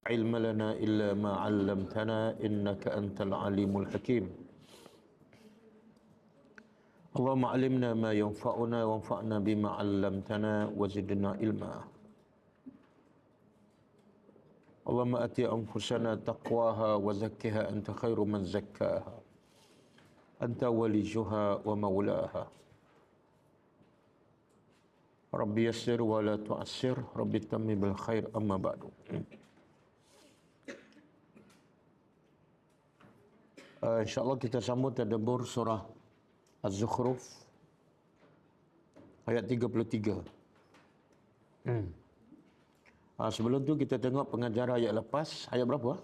علم لنا إلا ما علمتنا إنك أنت العليم الحكيم اللهم علمنا ما ينفعنا وانفعنا بما علمتنا وزدنا علما اللهم آت أنفسنا تقواها وزكها أنت خير من زكاها أنت وليها ومولاها ربي يسر ولا تعسر ربي تمم بالخير أما بعد. InsyaAllah kita sambung tadabbur surah Az-Zukhruf ayat 33. Sebelum tu kita tengok pengajaran ayat lepas. Ayat berapa?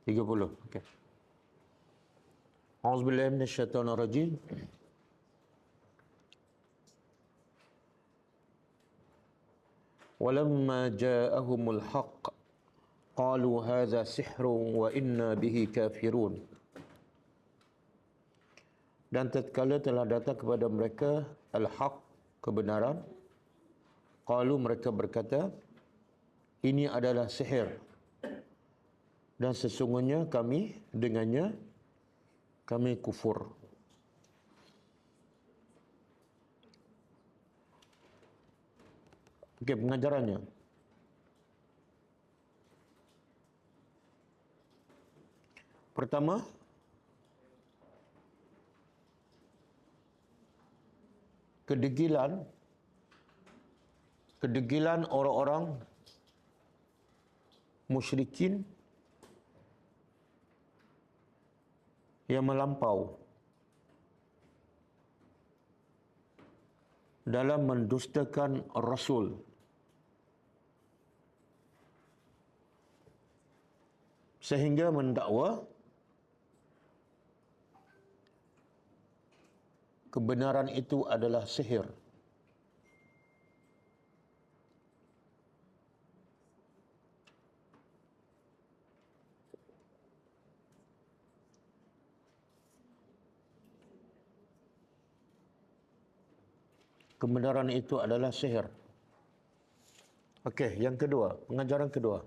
30. Okey. A'udzubillahi minasyaitonirrajim. Walamma ja'ahumul haqq qalu hadza sihrun wa inna bihi kafirun. Dan tatkala telah datang kepada mereka al-haq, kebenaran, qalu, mereka berkata, ini adalah sihir dan sesungguhnya kami dengannya kami kufur. Okey, pengajarannya. Pertama, kedegilan orang-orang musyrikin yang melampau dalam mendustakan Rasul sehingga mendakwa kebenaran itu adalah sihir. Kebenaran itu adalah sihir. Okey, yang kedua, pengajaran kedua.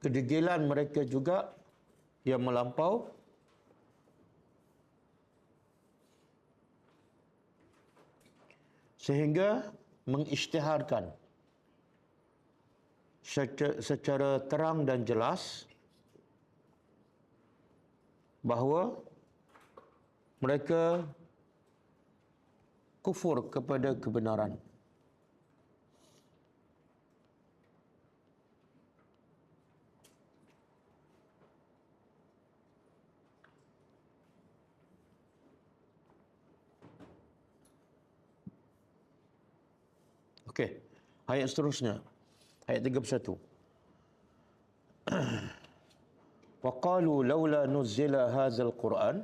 Kedegilan mereka juga yang melampau sehingga mengisytiharkan secara terang dan jelas bahawa mereka kufur kepada kebenaran. Okey, ayat seterusnya, ayat 31. Wa qalu laula nuzila hadzal Qur'an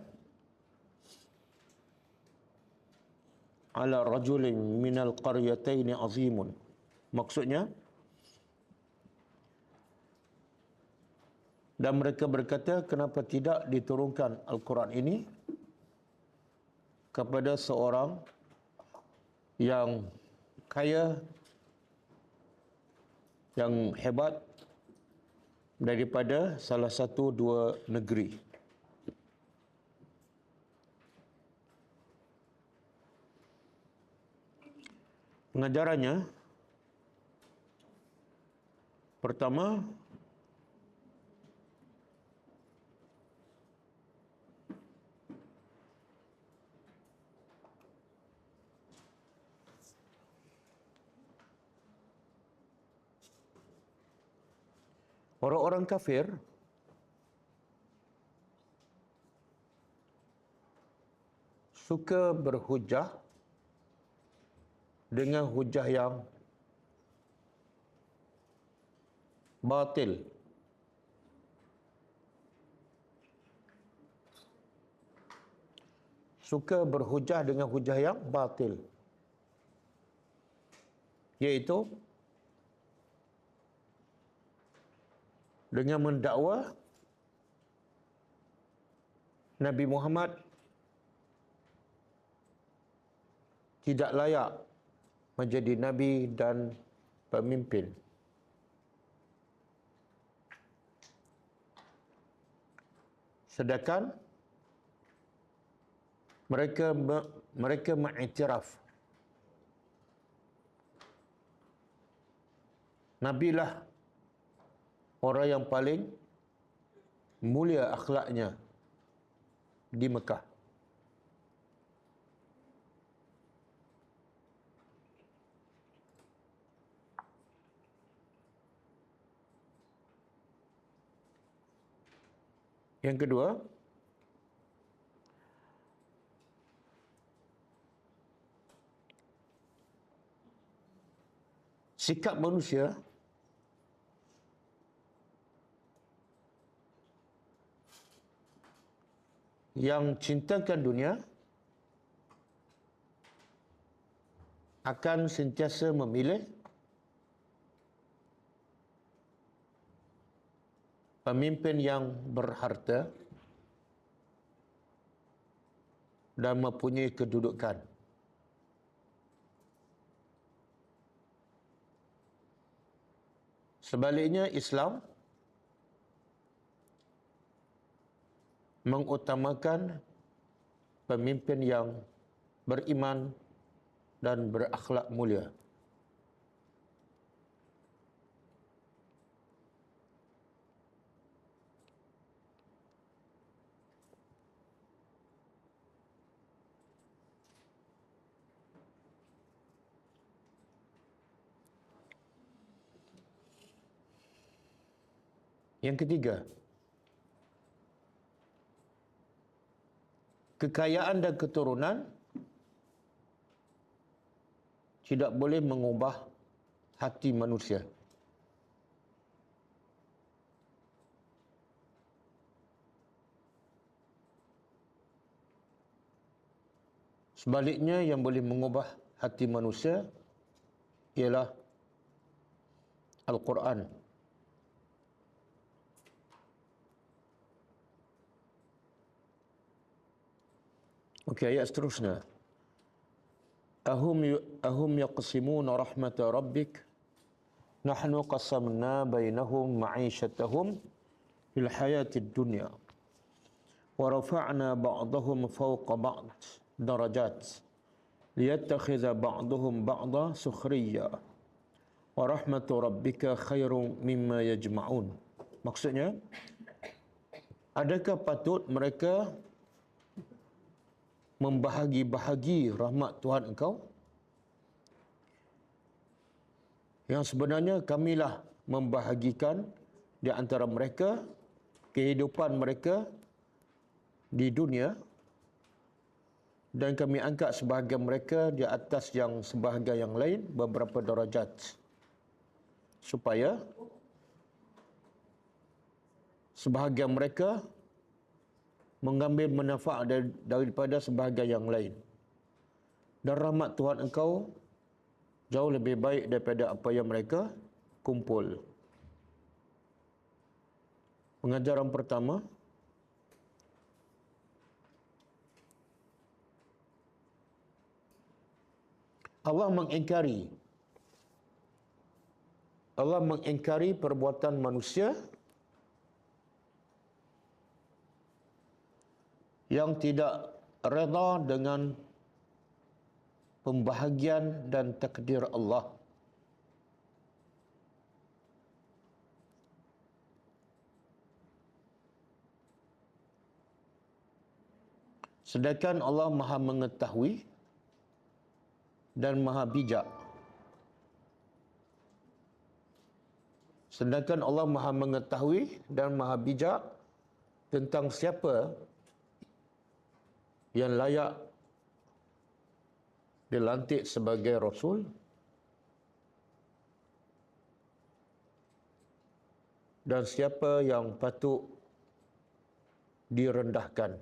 ala rajulin minal qaryatayn azimun. Maksudnya, dan mereka berkata, kenapa tidak diturunkan Al-Quran ini kepada seorang yang kaya, yang hebat daripada salah satu dua negeri. Pengajarannya, pertama, orang-orang kafir suka berhujah dengan hujah yang batil. Suka berhujah dengan hujah yang batil, iaitu dengan mendakwa Nabi Muhammad tidak layak menjadi nabi dan pemimpin. Sedangkan mereka mengiktiraf Nabi lah orang yang paling mulia akhlaknya di Mekah. Yang kedua, sikap manusia yang cintakan dunia akan sentiasa memilih pemimpin yang berharta dan mempunyai kedudukan. Sebaliknya, Islam mengutamakan pemimpin yang beriman dan berakhlak mulia. Yang ketiga, kekayaan dan keturunan tidak boleh mengubah hati manusia. Sebaliknya, yang boleh mengubah hati manusia ialah Al-Quran. Okey, ayat seterusnya. Ahum yaqsimuna rahmata rabbik nahnu qasamna bainahum ma'isyatahum fil hayatid dunya wa rafa'na ba'dahum fawqa ba'd darajat liyattakhidha ba'dahum ba'da sukhriya wa rahmatu rabbika khairum mimma yajma'un. Maksudnya, adakah patut mereka membahagi-bahagi rahmat Tuhan engkau? Yang sebenarnya kamilah membahagikan di antara mereka kehidupan mereka di dunia, dan kami angkat sebahagian mereka di atas yang sebahagian yang lain beberapa darajat, supaya sebahagian mereka mengambil manfaat daripada sebahagian yang lain. Dan rahmat Tuhan engkau jauh lebih baik daripada apa yang mereka kumpul. Pengajaran pertama, Allah mengingkari perbuatan manusia yang tidak reda dengan pembahagian dan takdir Allah. Sedangkan Allah Maha mengetahui dan Maha bijak. Sedangkan Allah Maha mengetahui dan Maha bijak tentang siapa yang layak dilantik sebagai Rasul dan siapa yang patut direndahkan.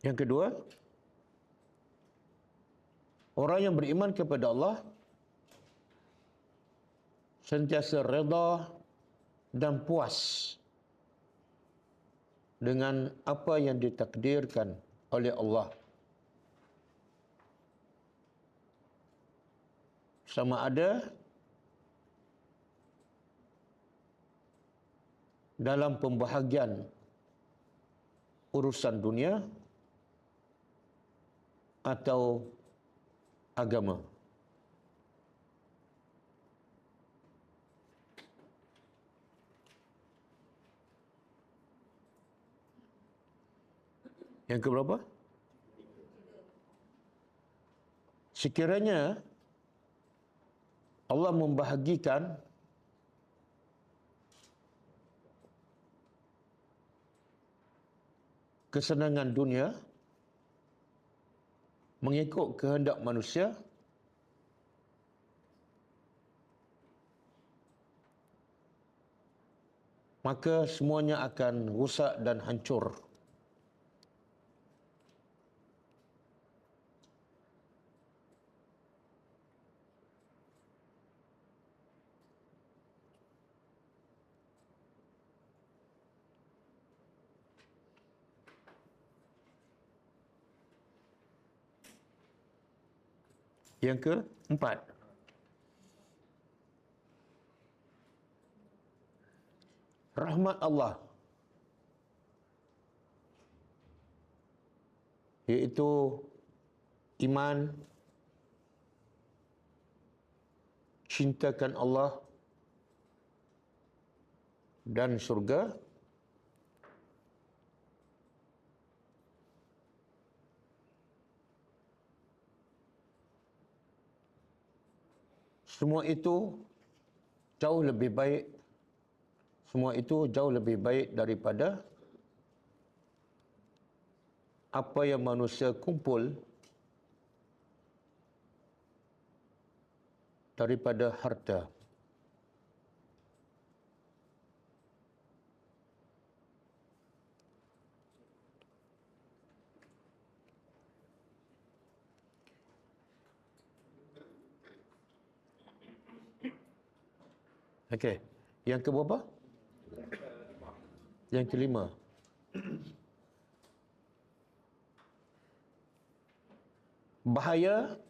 Yang kedua, orang yang beriman kepada Allah sentiasa redha dan puas dengan apa yang ditakdirkan oleh Allah. Sama ada dalam pembahagian urusan dunia atau agama. Yang keberapa? Sekiranya Allah membahagikan kesenangan dunia mengikut kehendak manusia, maka semuanya akan rusak dan hancur. Yang keempat, rahmat Allah, iaitu iman, cintakan Allah dan syurga, semua itu jauh lebih baik, daripada apa yang manusia kumpul daripada harta. Okey, yang keberapa? Yang kelima. Bahaya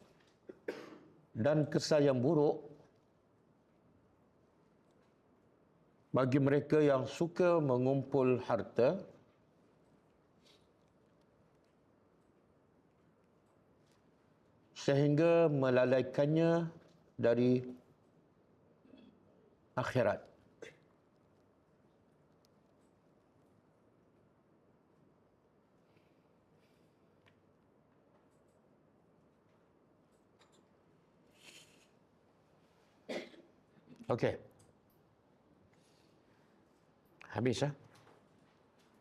dan kesan yang buruk bagi mereka yang suka mengumpul harta sehingga melalaikannya dari akhirat. Okey. Habis ya.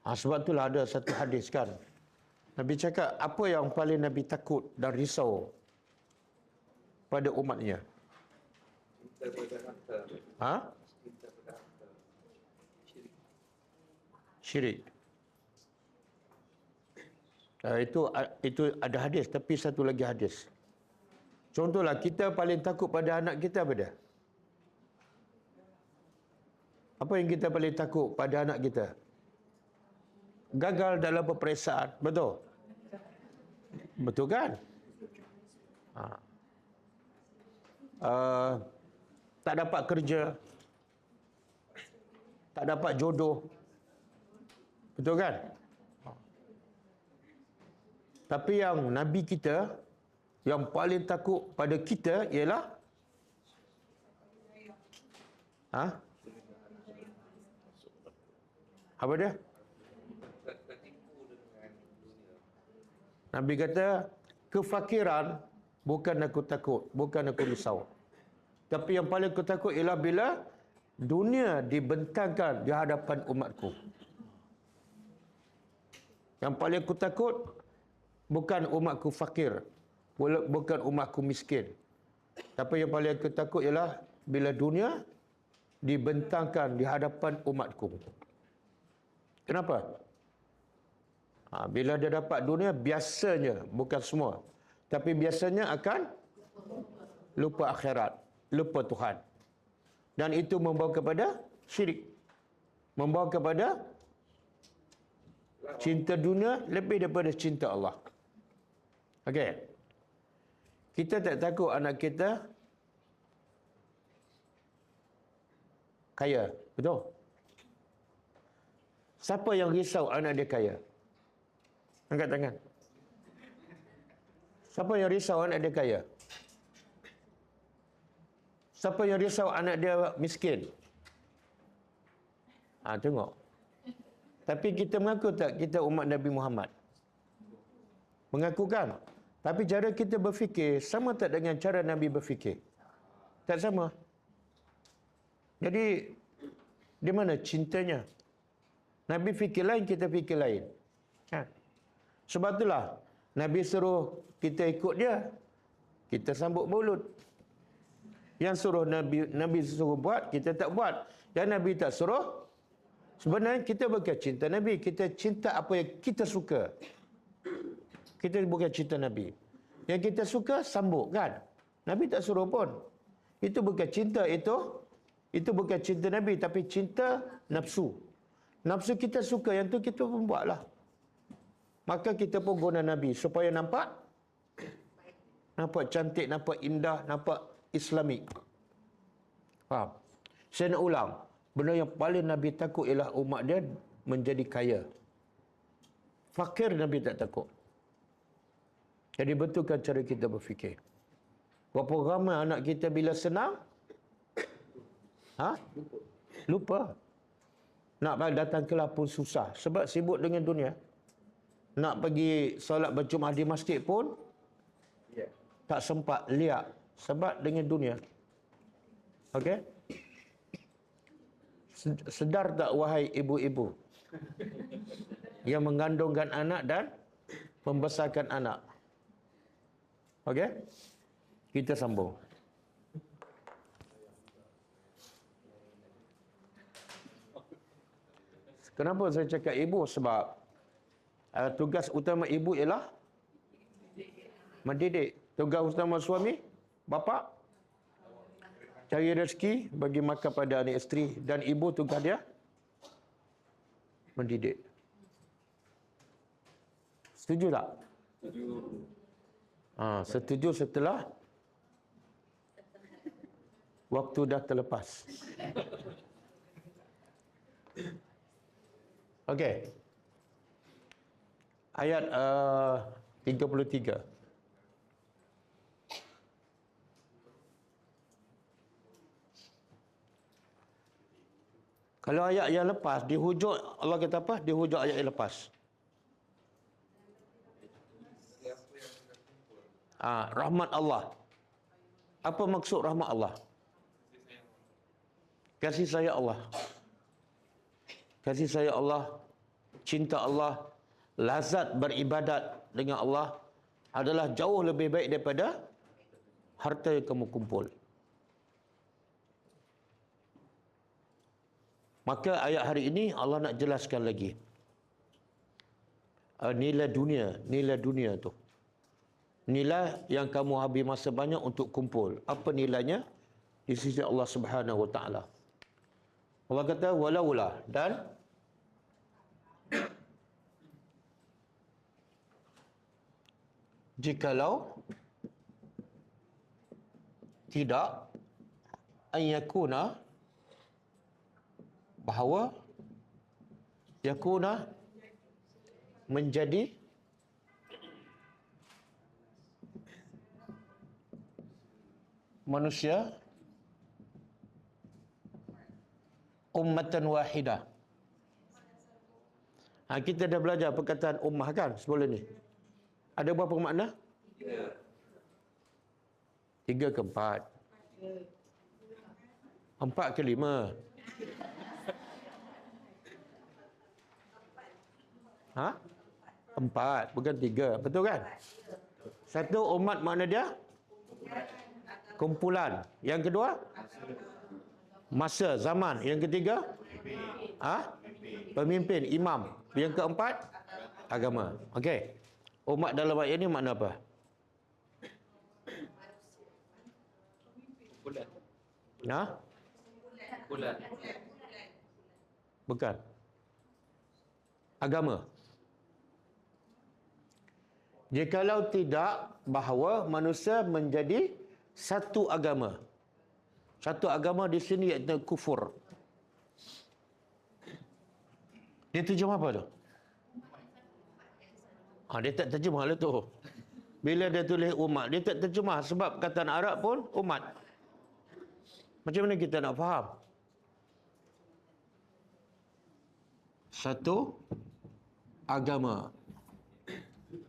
Sebab itulah ada satu hadis kan. Nabi cakap apa yang paling Nabi takut dan risau pada umatnya? Ha? Syirik. Itu ada hadis, tapi satu lagi hadis. Contohlah kita paling takut pada anak kita apa dia? Apa yang kita paling takut pada anak kita? Gagal dalam peperiksaan, betul? Betul kan? Tak dapat kerja, tak dapat jodoh, betul kan? Tapi yang Nabi kita yang paling takut pada kita ialah apa dia? Nabi kata, kefakiran bukan aku takut, bukan aku risau. Tapi yang paling aku takut ialah bila dunia dibentangkan di hadapan umatku. Yang paling aku takut bukan umatku fakir, bukan umatku miskin. Tapi yang paling aku takut ialah bila dunia dibentangkan di hadapan umatku. Kenapa? Bila dia dapat dunia, biasanya, bukan semua, tapi biasanya akan lupa akhirat, lupa Tuhan. Dan itu membawa kepada syirik. Membawa kepada cinta dunia lebih daripada cinta Allah. Okey. Kita tak takut anak kita kaya. Betul? Siapa yang risau anak dia kaya? Angkat tangan. Siapa yang risau anak dia kaya? Siapa yang risau anak dia miskin? Tengok. Tapi kita mengaku tak kita umat Nabi Muhammad? Mengaku kan? Tapi cara kita berfikir sama tak dengan cara Nabi berfikir? Tak sama. Jadi, di mana cintanya? Nabi fikir lain, kita fikir lain. Sebab itulah, Nabi suruh kita ikut dia. Kita sambut maulud. Yang suruh Nabi suruh buat, kita tak buat. Yang Nabi tak suruh, sebenarnya kita bukan cinta Nabi. Kita cinta apa yang kita suka. Kita bukan cinta Nabi. Yang kita suka, sambut kan? Nabi tak suruh pun. Itu bukan cinta, itu bukan cinta Nabi, tapi cinta nafsu. Nafsu kita suka, yang tu kita pun buatlah. Maka kita pun guna Nabi supaya nampak cantik, nampak indah, nampak Islamik. Faham? Saya nak ulang. Benda yang paling Nabi takut ialah umat dia menjadi kaya. Fakir Nabi tak takut. Jadi betulkan cara kita berfikir. Berapa ramai anak kita bila senang? Lupa. Nak datang kelas pun susah. Sebab sibuk dengan dunia. Nak pergi solat berjumah di masjid pun tak sempat, liak. Sebab dengan dunia. Okey? Sedar tak wahai ibu-ibu yang mengandungkan anak dan membesarkan anak? Okey? Kita sambung. Kenapa saya cakap ibu? Sebab tugas utama ibu ialah mendidik. Tugas utama suami, bapa, cari rezeki, bagi makan pada anak isteri. Dan ibu tugas dia mendidik. Setuju tak? Setuju. Setuju setelah waktu dah terlepas. Okey. Ayat 33. Kalau ayat yang lepas, di hujung Allah kata apa? Di hujung ayat yang lepas. Rahmat Allah. Apa maksud rahmat Allah? Kasih sayang Allah. Kasih sayang Allah, cinta Allah, lazat beribadat dengan Allah adalah jauh lebih baik daripada harta yang kamu kumpul. Maka ayat hari ini Allah nak jelaskan lagi. Nilai dunia tu. Nilai yang kamu habis masa banyak untuk kumpul. Apa nilainya? Di sisi Allah Subhanahu Wa Taala. Allah kata walaula, dan jikalau tidak ayakuna, bahawa yakuna menjadi manusia ummatan wahidah. Kita dah belajar perkataan ummah kan sebelum ni. Ada berapa makna? 3 ke 4? 4 ke 5? Empat, bukan 3. Betul kan? Satu, umat makna dia kumpulan. Yang kedua, masa, zaman. Yang ketiga, pemimpin, imam. Yang keempat, agama. Okey. Umat dalam ayat ini makna apa? Bukan. Agama. Jikalau tidak, bahawa manusia menjadi satu agama. Satu agama di sini iaitu kufur. Dia terjemah apa tu? Dia tak terjemah lah tu. Bila dia tulis umat, dia tak terjemah sebab kataan Arab pun umat. Macam mana kita nak faham? Satu agama,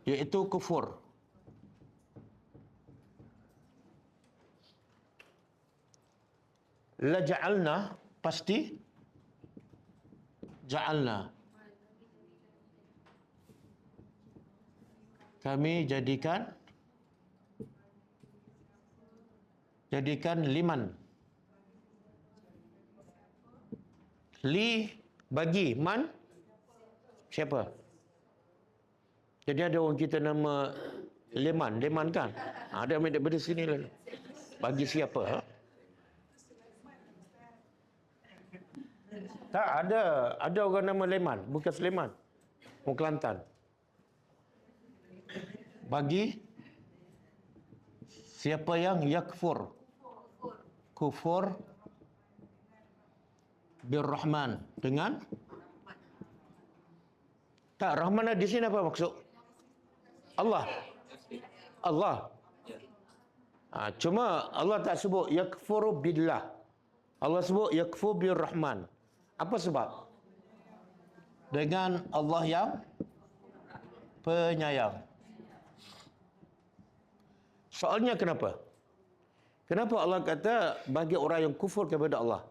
iaitu kufur. La ja'alna, pasti ja'alna. Kami jadikan liman. Li bagi, man siapa? Jadi ada orang kita nama Leman kan? Ada ambil daripada sini lah. Bagi siapa? Tak ada orang nama Leman, bukan Sleman. Orang Kelantan. Bagi siapa yang yakfur, kufur birrahman, dengan tak Rahman di sini apa maksud? Allah. Cuma Allah tak sebut yakfuru billah. Allah sebut yakfur birrahman. Apa sebab? Dengan Allah yang penyayang. Soalnya kenapa? Kenapa Allah kata bagi orang yang kufur kepada Allah?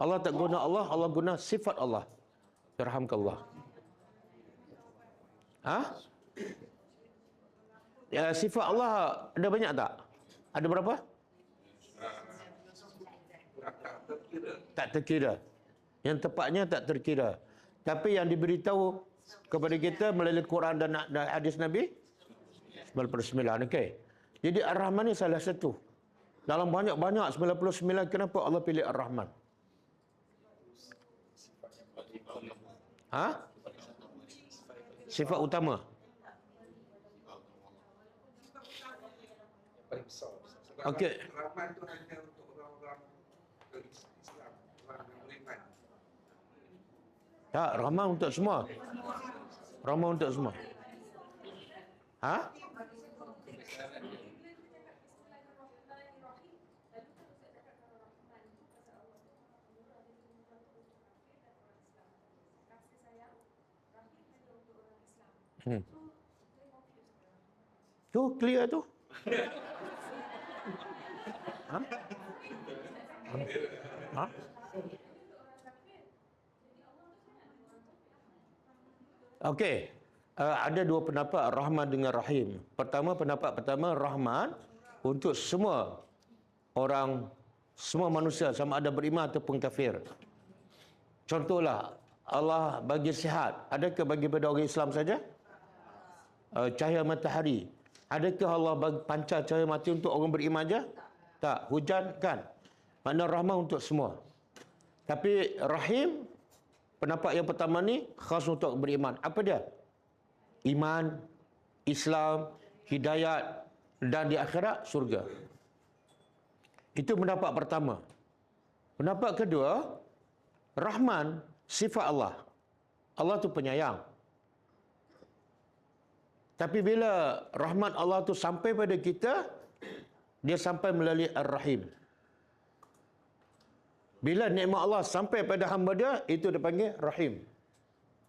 Allah tak guna Allah, Allah guna sifat Allah. Yarhamkallah. Ya, sifat Allah ada banyak tak? Ada berapa? Tak terkira. Yang tepatnya tak terkira. Tapi yang diberitahu kepada kita melalui Quran dan hadis Nabi 99. Okey. Jadi Ar-Rahman ni salah satu. Dalam banyak-banyak 99, kenapa Allah pilih Ar-Rahman? Sifat utama. Okey. Rahman tu hanya untuk orang-orang Islam, orang yang beriman. Tak, Rahman untuk semua. Rahman untuk semua. Tu clear tu. Okey. Ada dua pendapat Rahman dengan Rahim. Pendapat pertama Rahman untuk semua orang, semua manusia sama ada beriman ataupun kafir. Contohlah Allah bagi sihat, adakah bagi pada orang Islam saja? Cahaya matahari, adakah Allah bagi pancar cahaya mati untuk orang beriman saja? Tak. Hujan kan? Makna rahmah untuk semua. Tapi Rahim, pendapat yang pertama ni khas untuk beriman. Apa dia? Iman, Islam, hidayat dan di akhirat surga. Itu pendapat pertama. Pendapat kedua, Rahman sifat Allah. Allah tu penyayang. Tapi bila rahmat Allah tu sampai pada kita, dia sampai melalui Ar-Rahim. Bila nikmat Allah sampai pada hamba dia, itu dipanggil Rahim.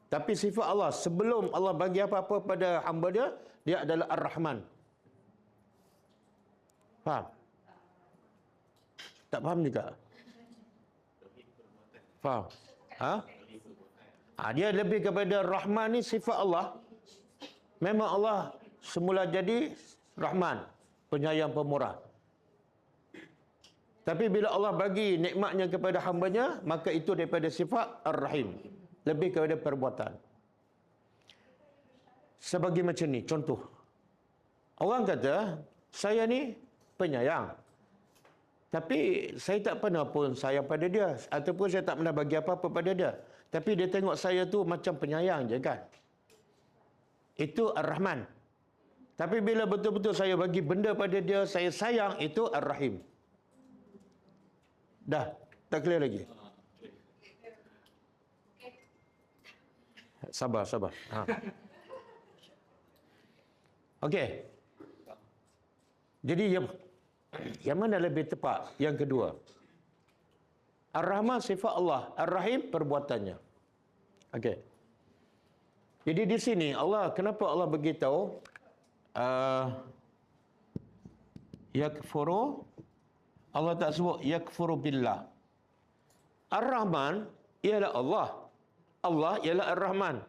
Tapi sifat Allah sebelum Allah bagi apa-apa pada hamba dia, dia adalah Ar-Rahman. Faham? Tak faham juga? Faham? Dia lebih kepada Rahman ni sifat Allah. Memang Allah semula jadi Rahman, penyayang pemurah. Tapi bila Allah bagi nikmatnya kepada hamba-Nya, maka itu daripada sifat Ar-Rahim. Lebih kepada perbuatan. Sebagai macam ni, contoh. Orang kata, saya ni penyayang. Tapi saya tak pernah pun sayang pada dia. Ataupun saya tak pernah bagi apa-apa pada dia. Tapi dia tengok saya tu macam penyayang je kan. Itu Ar-Rahman. Tapi bila betul-betul saya bagi benda pada dia, saya sayang, itu Ar-Rahim. Dah, tak clear lagi. Sabar. Okey. Jadi yang mana lebih tepat? Yang kedua. Ar-Rahman sifat Allah, Ar-Rahim perbuatannya. Okey. Jadi di sini Allah, kenapa Allah beritahu yakfuru, Allah tak sebut yakfuru billah. Ar-Rahman ialah Allah. Allah ialah Ar-Rahman.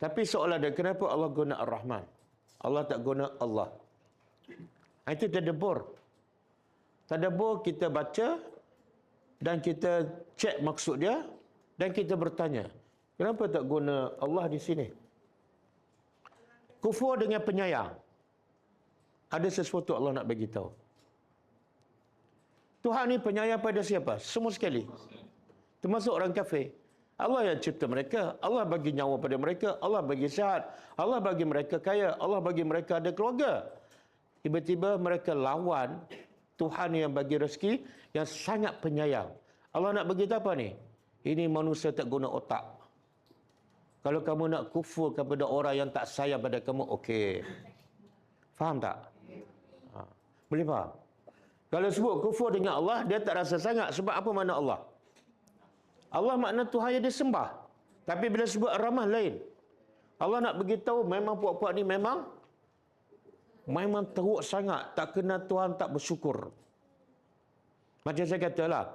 Tapi soalan dia, kenapa Allah guna Ar-Rahman? Allah tak guna Allah. Itu tadabbur. Tadabbur, kita baca dan kita cek maksud dia dan kita bertanya, kenapa tak guna Allah di sini? Kufur dengan penyayang. Ada sesuatu Allah nak bagi tahu. Tuhan ni penyayang pada siapa? Semua sekali. Termasuk orang kafir. Allah yang cipta mereka. Allah bagi nyawa pada mereka. Allah bagi sihat. Allah bagi mereka kaya. Allah bagi mereka ada keluarga. Tiba-tiba mereka lawan Tuhan yang bagi rezeki, yang sangat penyayang. Allah nak beritahu apa ni? Ini manusia tak guna otak. Kalau kamu nak kufur kepada orang yang tak sayang pada kamu, okey. Faham tak? Boleh faham? Kalau sebut kufur dengan Allah, dia tak rasa sangat. Sebab apa makna Allah? Allah makna Tuhan yang disembah. Tapi bila sebut Ar-Rahman lain. Allah nak beritahu memang puak-puak ni memang teruk sangat. Tak kenal Tuhan, tak bersyukur. Macam saya katalah,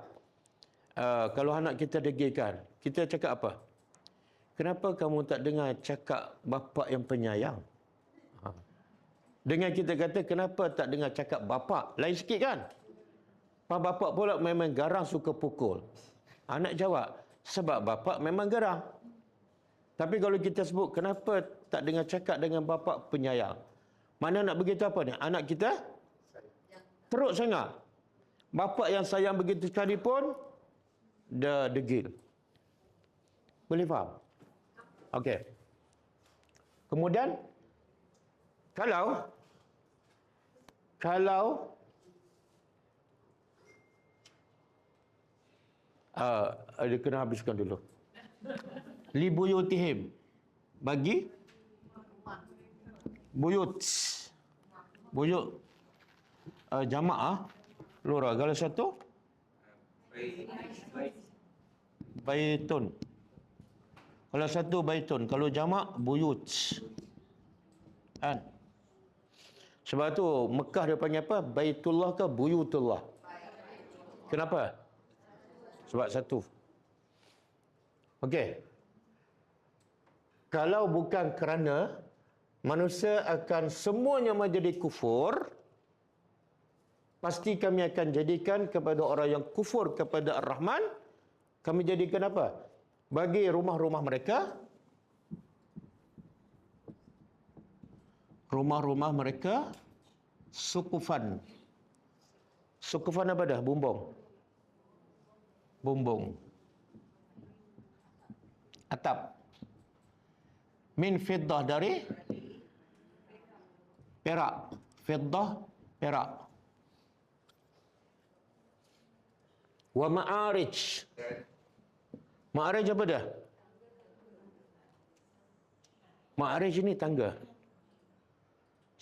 kalau anak kita degilkan, kita cakap apa? Kenapa kamu tak dengar cakap bapa yang penyayang? Dengan kita kata, kenapa tak dengar cakap bapa? Lain sikit kan? Bapa pula memang garang, suka pukul. Anak jawab, sebab bapa memang garang. Tapi kalau kita sebut, kenapa tak dengar cakap dengan bapa penyayang? Mana nak begitu apa ni? Anak kita teruk sangat. Bapa yang sayang begitu sekalipun, dah degil. Boleh faham? Okey. Kemudian, kalau dia kena habiskan dulu. Li buyutihim, bagi buyut jamaah plural. Kalau satu baitun. Kalau satu baitun, kalau jamak buyut. Kan? Sebab tu Mekah dia panggil apa? Baitullah ke Buyutullah? Kenapa? Sebab satu. Okey. Kalau bukan kerana manusia akan semuanya menjadi kufur, pasti kami akan jadikan kepada orang yang kufur kepada Ar-Rahman, kami jadikan apa? Bagi rumah-rumah mereka, sukufan. Sukufan apa dah? Bumbung. Atap. Min fiddah, dari perak. Fiddah, perak. Wa ma'arij. Ma'arij apa dah? Ma'arij ini tangga.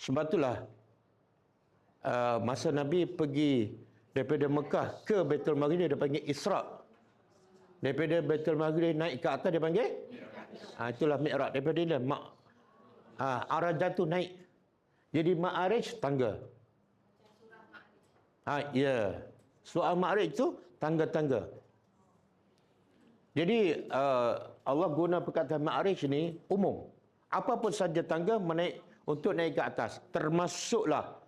Sebab itulah masa Nabi pergi daripada Mekah ke Baitul Maqdis, dia panggil Isra'. Daripada Baitul Maqdis naik ke atas dia panggil itulah Mi'raj. Daripada dia Arajatu naik. Jadi Ma'arij tangga. Ya. Soal Ma'arij tu tangga-tangga. Jadi Allah guna perkataan Ma'arij ni umum. Apa pun saja tangga untuk naik ke atas. Termasuklah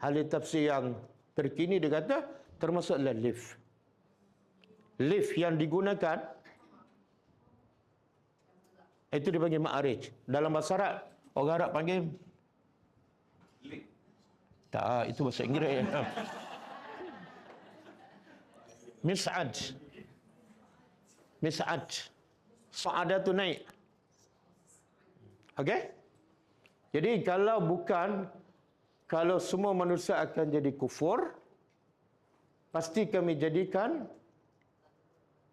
ahli tafsir yang terkini dia kata, termasuklah lift. Lift yang digunakan, itu dipanggil Ma'arij. Dalam bahasa Arab, orang Arab panggil tak, itu bahasa Inggeris. Mis'ad. Mis'ad. Sa'ada tu naik. Okey? Jadi kalau semua manusia akan jadi kufur, pasti kami jadikan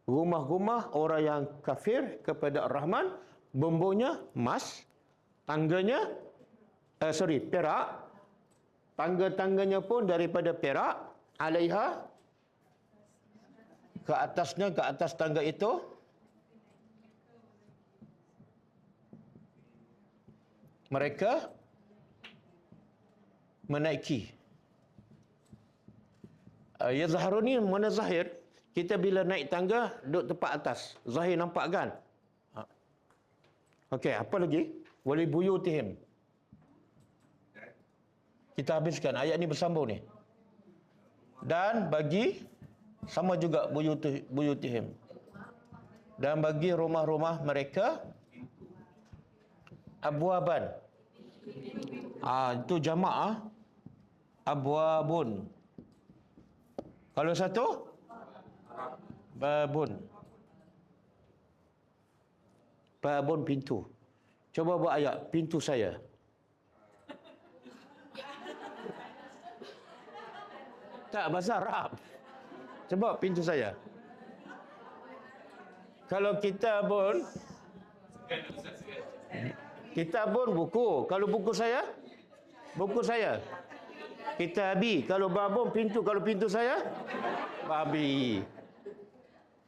rumah-rumah orang yang kafir kepada Ar-Rahman, bumbunya emas, tangganya perak, tangga-tangganya pun daripada perak, alaiha, ke atas tangga itu mereka menaiki. Yazharu ni mana zahir? Kita bila naik tangga duduk tempat atas, zahir nampak kan? Okey, apa lagi? Wali buyutihim. Kita habiskan ayat ni bersambung ni. Dan bagi sama juga buyutihim. Dan bagi rumah-rumah mereka abwaban. Itu jamak abwabun. Kalau satu babun. Babun pintu. Coba buat ayat pintu saya. Tak, bahasa Arab. Coba pintu saya. Kalau kitabun buku. Kalau buku saya? Buku saya. Kitabi. Kalau babun pintu. Kalau pintu saya? Babi.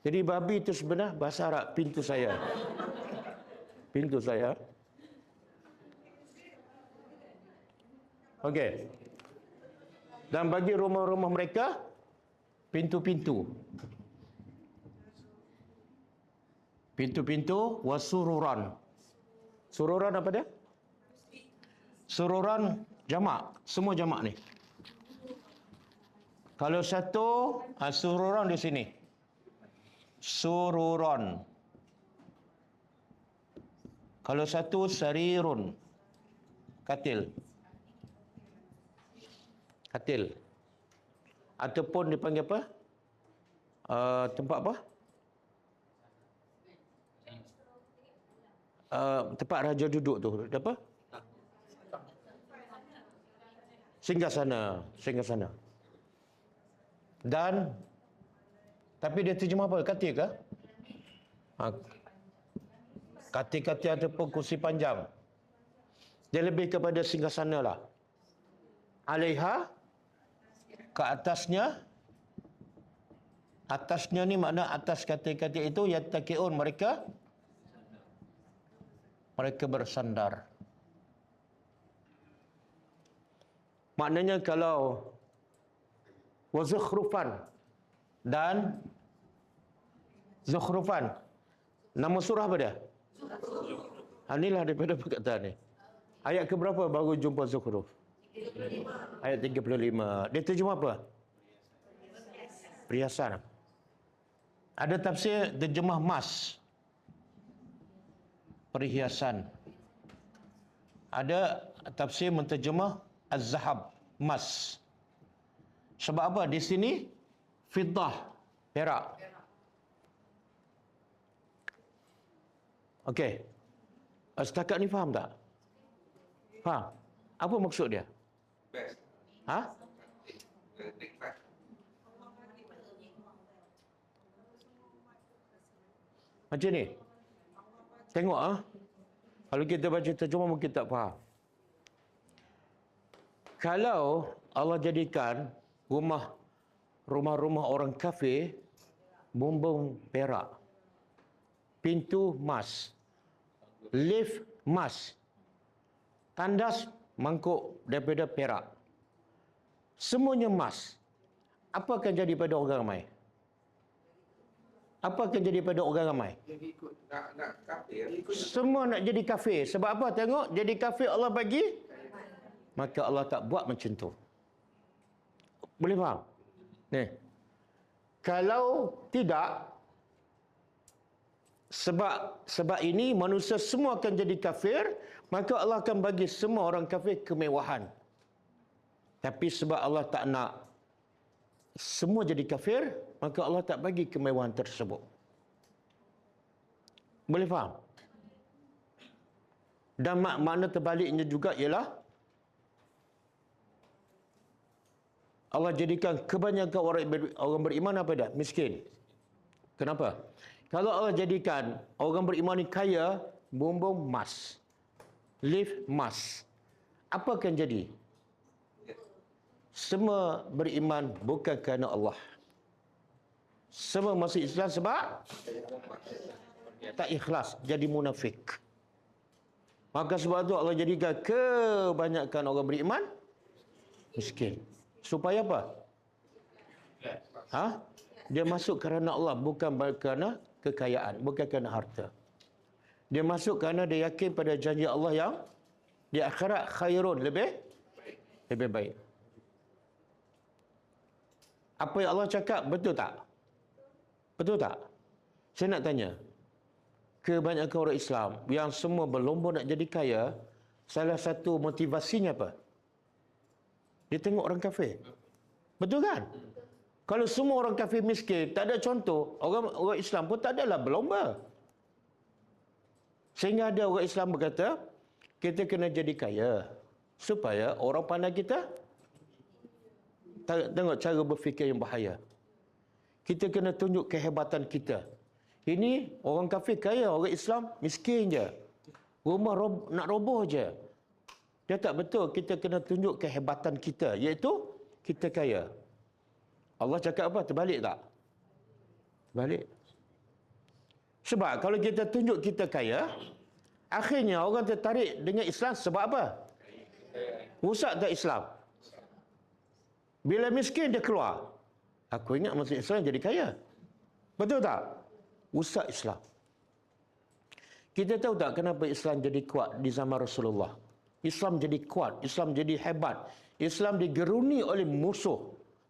Jadi babi itu sebenarnya bahasa Arab. Pintu saya. Pintu saya. Okey. Dan bagi rumah-rumah mereka pintu-pintu. Pintu-pintu wasururan. Sururan apa dia? Sururan jamak. Semua jamak ni. Kalau satu sururan di sini. Sururan. Kalau satu sarirun. Katil. Katil. Ataupun dipanggil apa? Tempat apa? Tempat raja duduk tu. Apa? Singgasana. Singgasana. Dan tapi dia terjemah apa? Katil ke? Katil-katil ataupun kursi panjang. Dia lebih kepada singgasana lah. Alaiha, ke atasnya. Atasnya ni makna atas katil-katil itu yattaqiun, mereka bersandar. Maknanya kalau wazukhrufan dan zukhrufan. Nama surah apa dia? Inilah daripada perkataan ni. Ayat ke berapa baru jumpa zukhruf? Ayat 35. Dia terjemah apa? Perhiasan. Ada tafsir terjemah mas. Perhiasan. Ada tafsir menterjemah az-zahab, mas. Sebab apa? Di sini fiddah, perak. Okey. Setakat ni faham tak? Faham? Apa maksud dia? Best. Ha? Nikmat. Macam ni. Tengok kalau kita baca terjemah mungkin tak faham. Kalau Allah jadikan rumah-rumah orang kafir bumbung perak, pintu emas, lift emas, tandas mangkuk daripada perak, semuanya emas, apa akan jadi pada orang ramai? Apa akan jadi pada orang ramai? Yang ikut nak kafir, ikut Semua nak jadi kafir. Sebab apa? Tengok, jadi kafir Allah bagi, maka Allah tak buat macam tu. Boleh faham? Ni. Kalau tidak, sebab ini manusia semua akan jadi kafir, maka Allah akan bagi semua orang kafir kemewahan. Tapi sebab Allah tak nak semua jadi kafir, maka Allah tak bagi kemewahan tersebut. Boleh faham? Dan makna terbaliknya juga ialah Allah jadikan kebanyakan orang beriman apa dah? Miskin. Kenapa? Kalau Allah jadikan orang beriman ni kaya, bumbung emas, lift emas, apa akan jadi? Semua beriman bukan kerana Allah. Semua masuk Islam sebab tak ikhlas, jadi munafik. Maka sebab itu Allah jadikan kebanyakan orang beriman miskin. Supaya apa? Dia masuk kerana Allah, bukan kerana kekayaan, bukan kerana harta. Dia masuk kerana dia yakin pada janji Allah yang di akhirat khairun, lebih baik. Apa yang Allah cakap betul tak? Betul tak? Saya nak tanya. Kebanyakan orang Islam yang semua berlomba nak jadi kaya, salah satu motivasinya apa? Dia tengok orang kafir. Betul kan? Kalau semua orang kafir miskin, tak ada contoh, orang Islam pun tak adalah berlomba. Sehingga ada orang Islam berkata, kita kena jadi kaya supaya orang pandang kita. Tengok cara berfikir yang bahaya. Kita kena tunjuk kehebatan kita. Ini orang kafir kaya, orang Islam miskin je. Rumah nak roboh je. Dia tak betul. Kita kena tunjuk kehebatan kita, iaitu kita kaya. Allah cakap apa? Terbalik tak? Terbalik. Sebab kalau kita tunjuk kita kaya, akhirnya orang tertarik dengan Islam sebab apa? Rusak tak Islam? Bila miskin dia keluar. Aku ingat masuk Islam jadi kaya. Betul tak? Rusak Islam. Kita tahu tak kenapa Islam jadi kuat di zaman Rasulullah? Islam jadi kuat, Islam jadi hebat. Islam digeruni oleh musuh.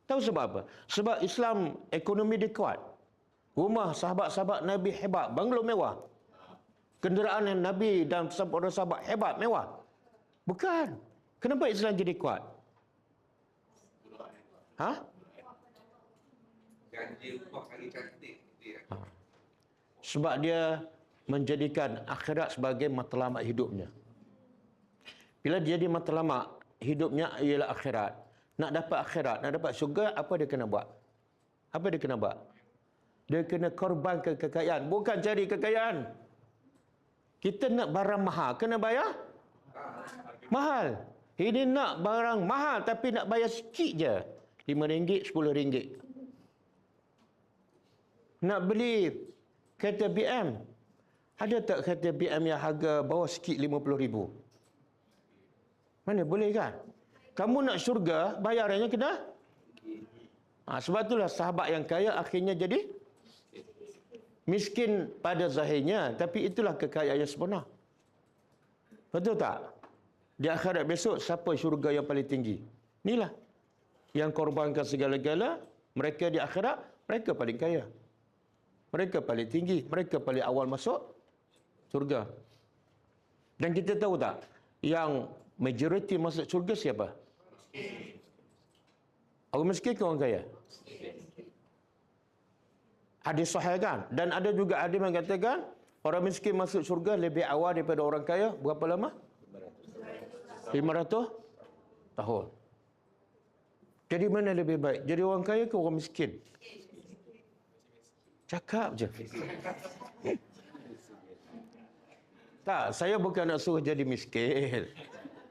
Tahu sebab apa? Sebab Islam ekonomi dia kuat. Rumah sahabat-sahabat Nabi hebat, banglo mewah. Kenderaan yang Nabi dan para sahabat hebat, mewah. Bukan. Kenapa Islam jadi kuat? Janji rumah kali cantik. Sebab dia menjadikan akhirat sebagai matlamat hidupnya. Bila dia jadi matlamat hidupnya ialah akhirat. Nak dapat akhirat, nak dapat syurga, apa dia kena buat? Apa dia kena buat? Dia kena korbankan kekayaan. Bukan cari kekayaan. Kita nak barang mahal, kena bayar mahal. Ini nak barang mahal tapi nak bayar sikit je. RM5, RM10. Nak beli kereta BM. Ada tak kereta BM yang harga bawah sikit RM50,000? Mana boleh kan? Kamu nak syurga, bayarannya kena. Sebab itulah sahabat yang kaya akhirnya jadi miskin pada zahirnya. Tapi itulah kekayaan yang sebenar. Betul tak? Di akhirat besok, siapa syurga yang paling tinggi? Inilah. Yang korbankan segala-gala, mereka di akhirat, mereka paling kaya. Mereka paling tinggi. Mereka paling awal masuk syurga. Dan kita tahu tak, yang majoriti masuk syurga siapa? Orang miskin ke orang kaya? Hadis sahih kan? Dan ada juga hadis mengatakan, orang miskin masuk syurga lebih awal daripada orang kaya. Berapa lama? 500 tahun. Jadi mana lebih baik? Jadi orang kaya ke orang miskin? Cakap je. Tak, saya bukan nak suruh jadi miskin.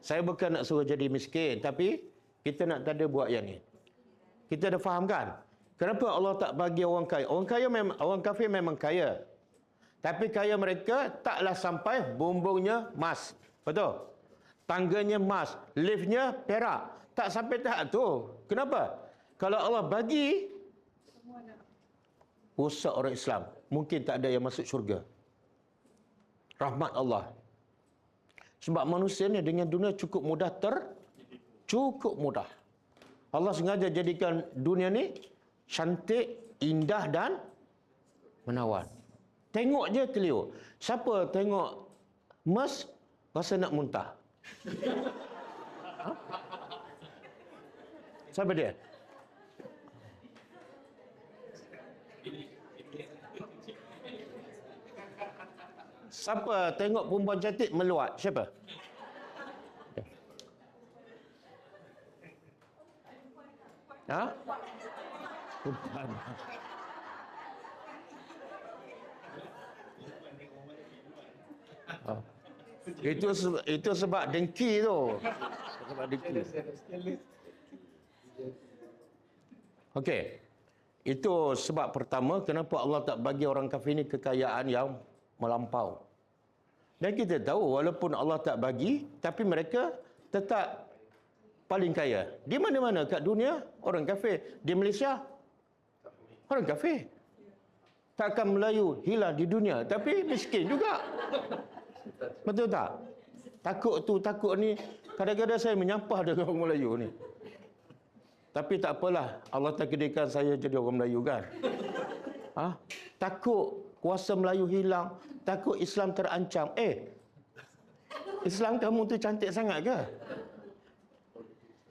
Saya bukan nak suruh jadi miskin. Tapi, kita nak tak ada buat yang ni. Kita dah faham kan? Kenapa Allah tak bagi orang kaya? Orang kafir memang kaya. Tapi kaya mereka taklah sampai bumbungnya emas. Betul? Tangganya emas. Liftnya perak. Tak sampai tahap tu. Kenapa? Kalau Allah bagi, rusak orang Islam. Mungkin tak ada yang masuk syurga. Rahmat Allah. Sebab manusia ni dengan dunia cukup mudah cukup mudah. Allah sengaja jadikan dunia ni cantik, indah dan menawan. Tengok je terliur. Siapa tengok emas rasa nak muntah? Siapa dia? Siapa tengok perempuan cantik meluat? Siapa? Ha? Perempuan. Oh. Itu sebab dengki tu. Sebab dengki. Okey. Itu sebab pertama kenapa Allah tak bagi orang kafir ni kekayaan yang melampau. Dan kita tahu walaupun Allah tak bagi, tapi mereka tetap paling kaya. Di mana-mana kat dunia orang kafir. Di Malaysia orang kafir. Takkan Melayu hilang di dunia, tapi miskin juga. Betul tak? Takut tu, takut ni. Kadang-kadang saya menyampah dengan orang Melayu ni. Tapi tak apalah, Allah takdirkan saya jadi orang Melayu kan. Takut kuasa Melayu hilang, takut Islam terancam. Islam kamu tu cantik sangat ke?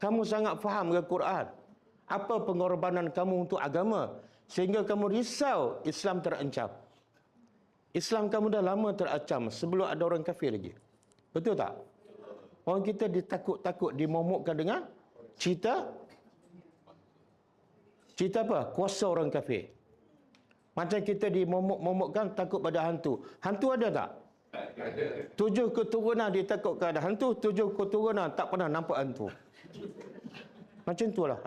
Kamu sangat faham ke Quran? Apa pengorbanan kamu untuk agama sehingga kamu risau Islam terancam? Islam kamu dah lama terancam sebelum ada orang kafir lagi. Betul tak? Orang kita ditakut-takut, dimomokkan dengan cerita apa? Kuasa orang kafir. Macam kita dimomokkan takut pada hantu. Hantu ada tak? Ada. 7 keturunan dia takut kepada hantu, 7 keturunan tak pernah nampak hantu. Macam itulah.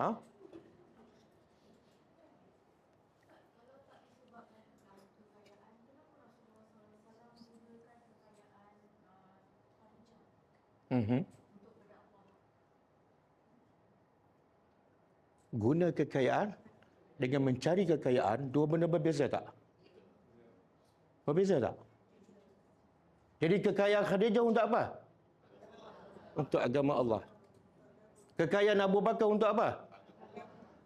Guna kekayaan dengan mencari kekayaan, dua benda berbeza tak? Berbeza tak? Jadi kekayaan Khadijah untuk apa? Untuk agama Allah. Kekayaan Abu Bakar untuk apa?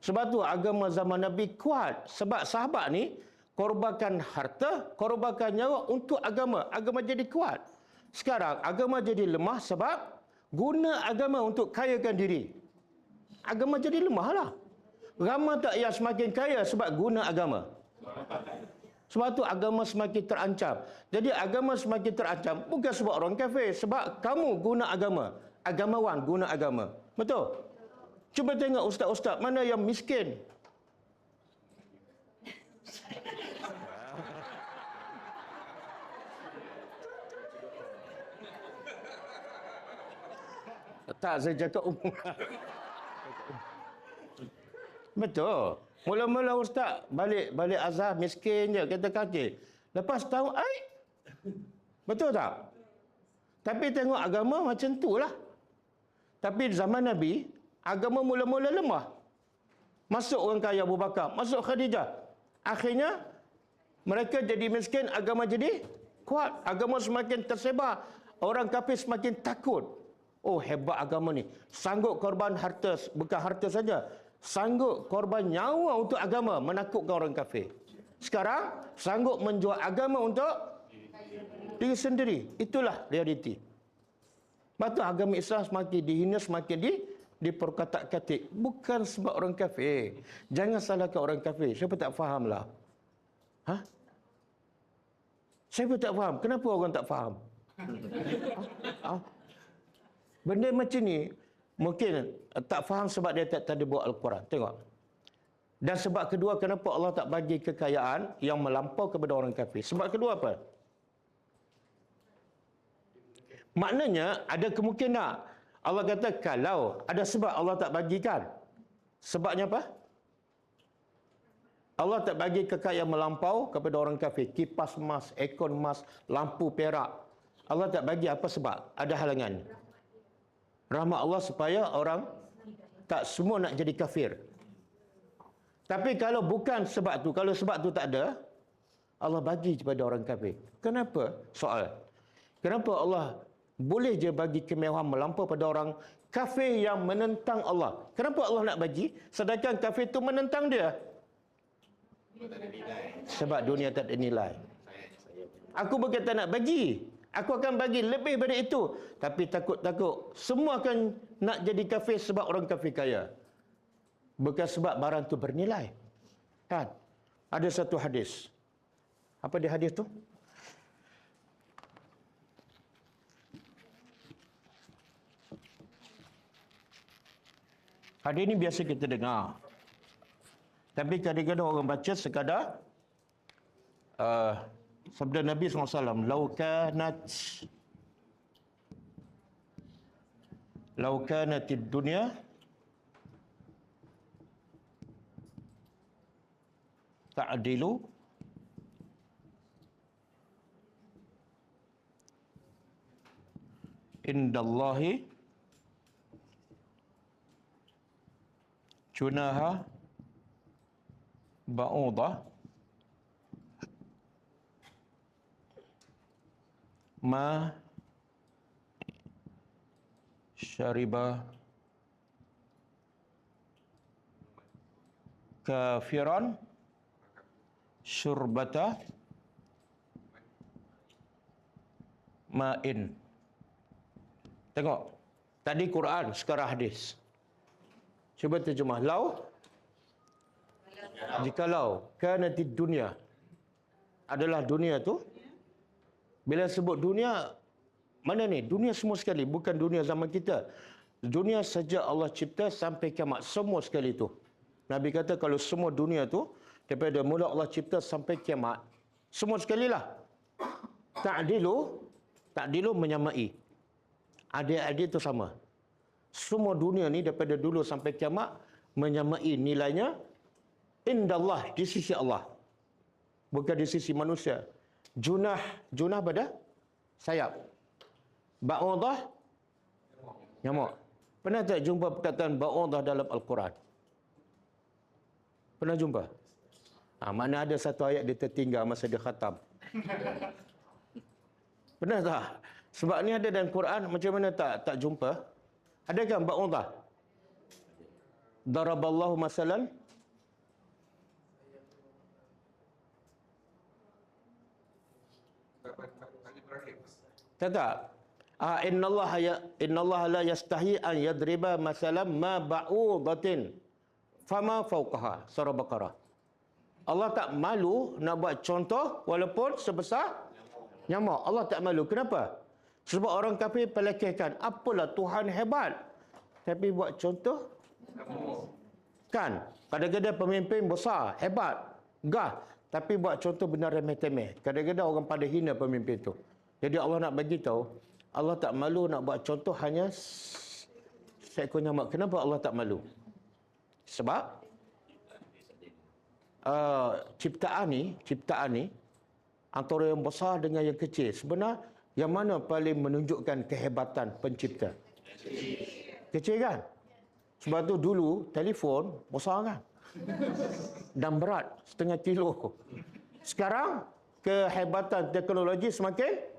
Sebab tu agama zaman Nabi kuat. Sebab sahabat ni korbankan harta, korbankan nyawa untuk agama. Agama jadi kuat. Sekarang agama jadi lemah sebab guna agama untuk kayakan diri. Agama jadi lemah lah. Ramai tak yang semakin kaya sebab guna agama. Sebab tu agama semakin terancam. Jadi agama semakin terancam bukan sebab orang kafir. Sebab kamu guna agama. Agamawan guna agama. Betul? Cuba tengok ustaz-ustaz mana yang miskin. Tak, saya cakap umum. Betul. Mula-mula ustaz balik azhar miskin je kata kaki. Lepas tahu betul tak? Tapi tengok agama macam tu lah. Tapi zaman Nabi, agama mula-mula lemah. Masuk orang kaya Abu Bakar, masuk Khadijah. Akhirnya mereka jadi miskin, agama jadi kuat. Agama semakin tersebar. Orang kafir semakin takut. Oh, hebat agama ni. Sanggup korban harta, bukan harta saja. Sanggup korban nyawa untuk agama, menakutkan orang kafir. Sekarang, sanggup menjual agama untuk diri sendiri. Itulah realiti. Lepas tu agama Islam semakin dihina, semakin diperkatak-katik. Bukan sebab orang kafir. Jangan salahkan orang kafir. Siapa tak fahamlah. Siapa tak faham? Kenapa orang tak faham? Benda macam ni mungkin tak faham sebab dia tak tadabbur Al-Quran. Tengok. Dan sebab kedua, kenapa Allah tak bagi kekayaan yang melampau kepada orang kafir? Sebab kedua apa? Maknanya ada kemungkinan Allah kata kalau ada sebab Allah tak bagikan. Sebabnya apa? Allah tak bagi kekayaan melampau kepada orang kafir. Kipas emas, ekor emas, lampu perak. Allah tak bagi apa sebab? Ada halangan. Rahmat Allah supaya orang tak semua nak jadi kafir. Tapi kalau bukan sebab tu, kalau sebab tu tak ada, Allah bagi kepada orang kafir. Kenapa? Soal. Kenapa Allah boleh je bagi kemewahan melampau pada orang kafir yang menentang Allah? Kenapa Allah nak bagi? Sedangkan kafir tu menentang dia. Sebab dunia tak ada nilai. Aku bukan tak nak bagi. Aku akan bagi lebih dari itu. Tapi takut-takut semua akan nak jadi kafir sebab orang kafir kaya. Bukan sebab barang tu bernilai. Kan? Ada satu hadis. Apa dia hadis tu? Hadis ni biasa kita dengar. Tapi kadang-kadang orang baca sekadar sabda Nabi SAW, Lau kanatid dunya ta'dilu indallahi junaha ba'udah ma syariba kafiran syurbata ma'in. Tengok, tadi Quran, sekarang hadis. Cuba terjemah. Jikalau kanatid dunia adalah dunia tu, bila sebut dunia, mana ni? Dunia semua sekali, bukan dunia zaman kita. Dunia sejak Allah cipta sampai kiamat, semua sekali tu. Nabi kata kalau semua dunia tu, daripada mula Allah cipta sampai kiamat, semua sekali lah. Ta'dilu menyamai. Adik-adik tu sama. Semua dunia ni daripada dulu sampai kiamat menyamai nilainya indallah, di sisi Allah. Bukan di sisi manusia. Junah pada sayap. Ba'udah nyamuk. Pernah tak jumpa perkataan ba'udah dalam Al-Quran? Pernah jumpa? Mana ada satu ayat dia tertinggal masa dia khatam. Pernah tak? Sebab ni ada dalam Quran, macam mana tak jumpa? Adakah ba'udah? Daraballahu masalan. Tak. Innallaha la yastahi an yadriba masalan ma ba'udatin fama fawqaha. Surah Baqarah. Allah tak malu nak buat contoh walaupun sebesar nyamuk. Allah tak malu. Kenapa? Sebab orang kafir pelekehkan. Apalah Tuhan hebat. Tapi buat contoh kan. Kadang-kadang pemimpin besar, hebat, gah. Tapi buat contoh benar remeh-temeh. Kadang-kadang orang pada hina pemimpin tu. Jadi Allah nak bagi tahu, Allah tak malu nak buat contoh hanya seekor nyamuk. Kenapa Allah tak malu? Sebab ciptaan ni antara yang besar dengan yang kecil. Sebenarnya yang mana paling menunjukkan kehebatan pencipta? Kecil kan? Sebab tu dulu telefon besar kan? Dan berat setengah kilo. Sekarang kehebatan teknologi semakin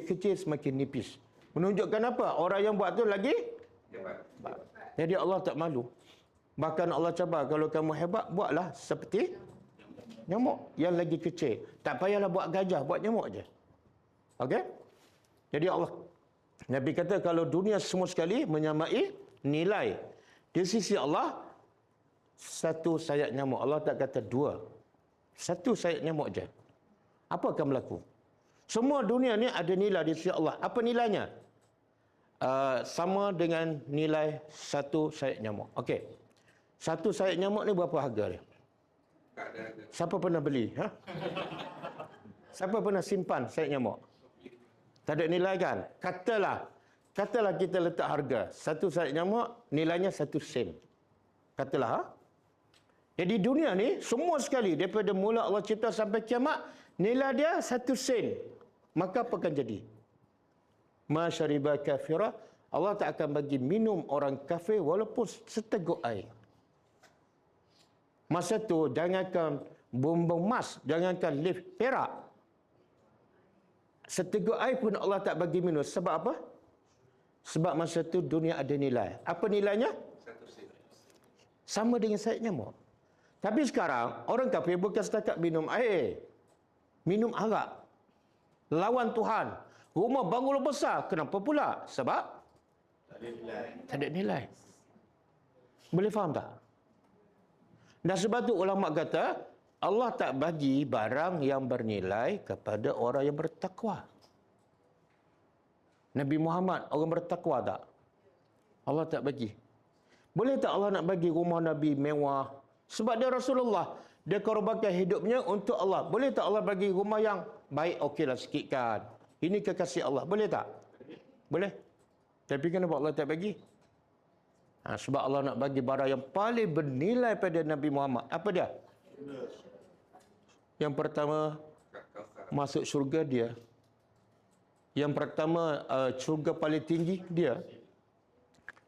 kecil, semakin nipis. Menunjukkan apa? Orang yang buat tu lagi hebat. Jadi Allah tak malu. Bahkan Allah cabar, kalau kamu hebat, buatlah seperti nyamuk yang lagi kecil. Tak payahlah buat gajah, buat nyamuk je. Okey? Jadi Allah, Nabi kata kalau dunia semua sekali menyamai nilai di sisi Allah satu sayap nyamuk. Allah tak kata dua. Satu sayap nyamuk je. Apa akan berlaku? Semua dunia ni ada nilai di sisi Allah. Apa nilainya? Sama dengan nilai satu sayap nyamuk. Okey. Satu sayap nyamuk ni berapa harga dia? Siapa pernah beli? Siapa pernah simpan sayap nyamuk? Tak ada nilai kan? Katalah kita letak harga. Satu sayap nyamuk nilainya 1 sen. Katalah. Jadi dunia ni semua sekali daripada mula Allah cipta sampai kiamat nilai dia 1 sen. Maka apa akan jadi? Ma syariba kafira, Allah tak akan bagi minum orang kafir walaupun seteguk air. Masa tu jangankan bumbung emas, jangankan lift perak. Seteguk air pun Allah tak bagi minum. Sebab apa? Sebab masa tu dunia ada nilai. Apa nilainya? 1 sen. Sama dengan sayap nyamuk. Tapi sekarang orang kafir bukan setakat minum air. Minum arak. Lawan Tuhan. Rumah banglo besar. Kenapa pula? Sebab tak ada nilai. Boleh faham tak? Dan sebab tu ulama kata Allah tak bagi barang yang bernilai kepada orang yang bertakwa. Nabi Muhammad orang bertakwa tak? Allah tak bagi. Boleh tak Allah nak bagi rumah Nabi mewah? Sebab dia Rasulullah. Dia korbankan hidupnya untuk Allah. Boleh tak Allah bagi rumah yang baik? Okeylah sikitkan. Ini kekasih Allah. Boleh tak? Boleh. Tapi kenapa Allah tak bagi? Sebab Allah nak bagi barang yang paling bernilai pada Nabi Muhammad. Apa dia? Yang pertama, masuk syurga dia. Yang pertama, syurga paling tinggi dia.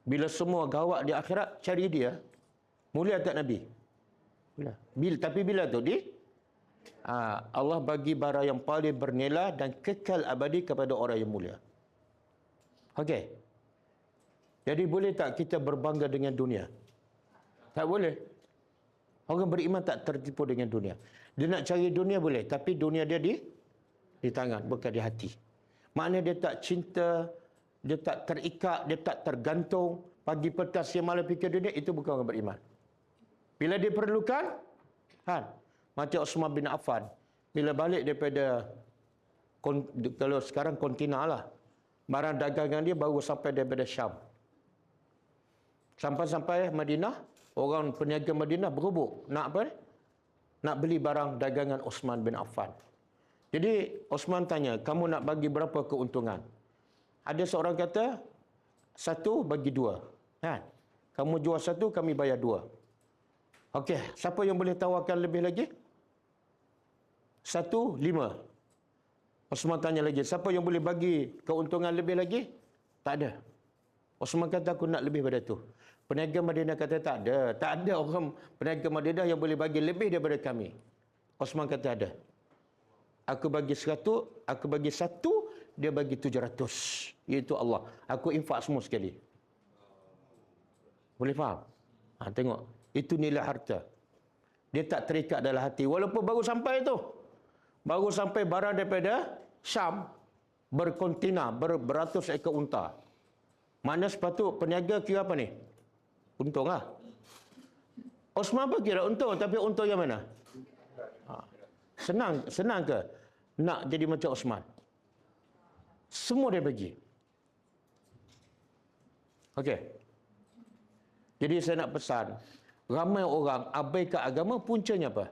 Bila semua gawat di akhirat, cari dia. Mulia tak Nabi? Tapi bila tu Allah bagi barang yang paling bernilai dan kekal abadi kepada orang yang mulia. Okey. Jadi boleh tak kita berbangga dengan dunia? Tak boleh. Orang beriman tak tertipu dengan dunia. Dia nak cari dunia boleh, tapi dunia dia di tangan, bukan di hati. Maknanya dia tak cinta, dia tak terikat, dia tak tergantung. Pagi petang siang malam fikir dunia, itu bukan orang beriman. Bila dia perlukan, macam Osman bin Affan. Bila balik daripada, kalau sekarang kontina lah, barang dagangan dia baru sampai daripada Syam. Sampai-sampai Madinah, orang peniaga Madinah berhubung. Nak apa? Nak beli barang dagangan Osman bin Affan. Jadi Osman tanya, kamu nak bagi berapa keuntungan? Ada seorang kata, 1 bagi 2. Kamu jual 1, kami bayar 2. Okey, siapa yang boleh tawarkan lebih lagi? 1, 5. Osman tanya lagi, siapa yang boleh bagi keuntungan lebih lagi? Tak ada. Osman kata, aku nak lebih pada tu. Peniaga Madinah kata, tak ada. Tak ada orang peniaga Madinah yang boleh bagi lebih daripada kami. Osman kata, ada. Aku bagi 100, aku bagi 1, dia bagi 700. Iaitu Allah. Aku infak semua sekali. Boleh faham? Tengok. Itu nilai harta. Dia tak terikat dalam hati. Walaupun baru sampai tu. Baru sampai barang daripada Syam. Berkontina, beratus ekor unta. Mana sepatut peniaga kira apa ni? Untung lah. Osman apa kira untung? Tapi untung yang mana? Senang ke nak jadi macam Osman? Semua dia bagi. Okey. Jadi saya nak pesan, ramai orang abaikan agama, puncanya apa?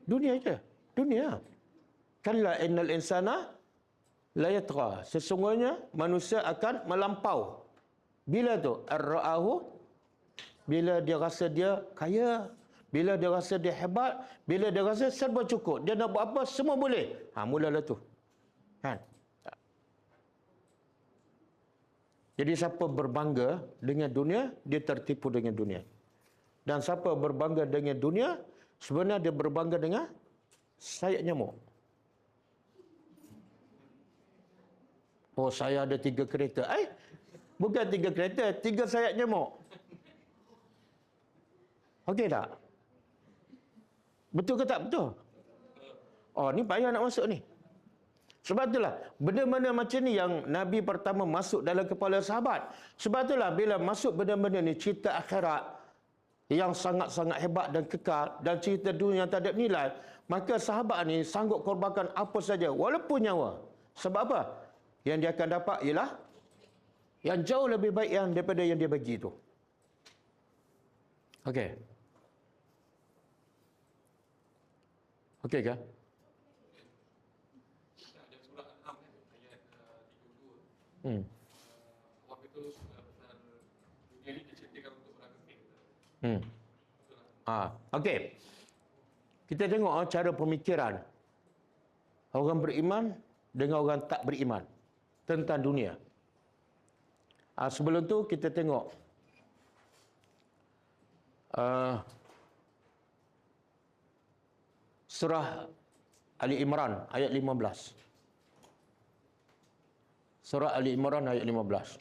Dunia je. Dunia. Kalla innal insana la yatra. Sesungguhnya manusia akan melampau. Bila tu? Ar-ra'ahu. Bila dia rasa dia kaya. Bila dia rasa dia hebat. Bila dia rasa serba cukup. Dia nak buat apa, semua boleh. Mulalah tu. Jadi siapa berbangga dengan dunia, dia tertipu dengan dunia. Dan siapa berbangga dengan dunia, sebenarnya dia berbangga dengan sayap nyamuk. Oh, saya ada 3 kereta. Bukan 3 kereta, 3 sayap nyamuk. Okey tak? Betul ke tak betul? Oh, ni payah nak masuk ni. Sebab itulah, benda-benda macam ni yang Nabi pertama masuk dalam kepala sahabat. Sebab itulah, bila masuk benda-benda ni, cerita akhirat yang sangat-sangat hebat dan kekal, dan cerita dunia yang tak ada nilai, maka sahabat ni sanggup korbankan apa saja, walaupun nyawa. Sebab apa? Yang dia akan dapat ialah yang jauh lebih baik yang daripada yang dia bagi itu. Okey. Okey ke? Allah itu pasal dunia ini diciptakan untuk orang kafir. Okey. Kita tengok cara pemikiran orang beriman dengan orang tak beriman tentang dunia. Sebelum tu kita tengok surah Ali Imran ayat 15. Surah Ali Imran ayat 15.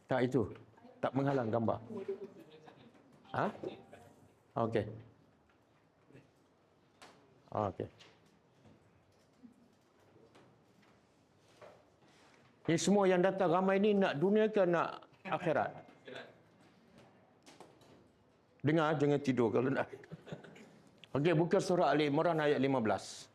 Tak itu. Tak menghalang gambar. Okey. Okey. Ini semua yang datang ramai ni nak dunia ke nak akhirat? Dengar, jangan tidur kalau nak. Okey, buka surah Ali Imran ayat 15.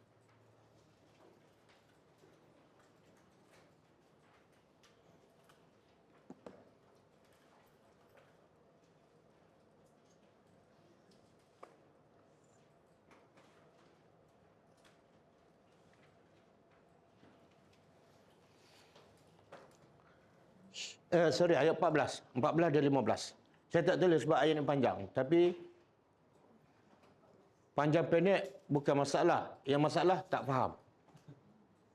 Sorry, ayat 14. 14 dan 15. Saya tak tulis sebab ayat yang panjang. Tapi panjang pendek bukan masalah. Yang masalah tak faham.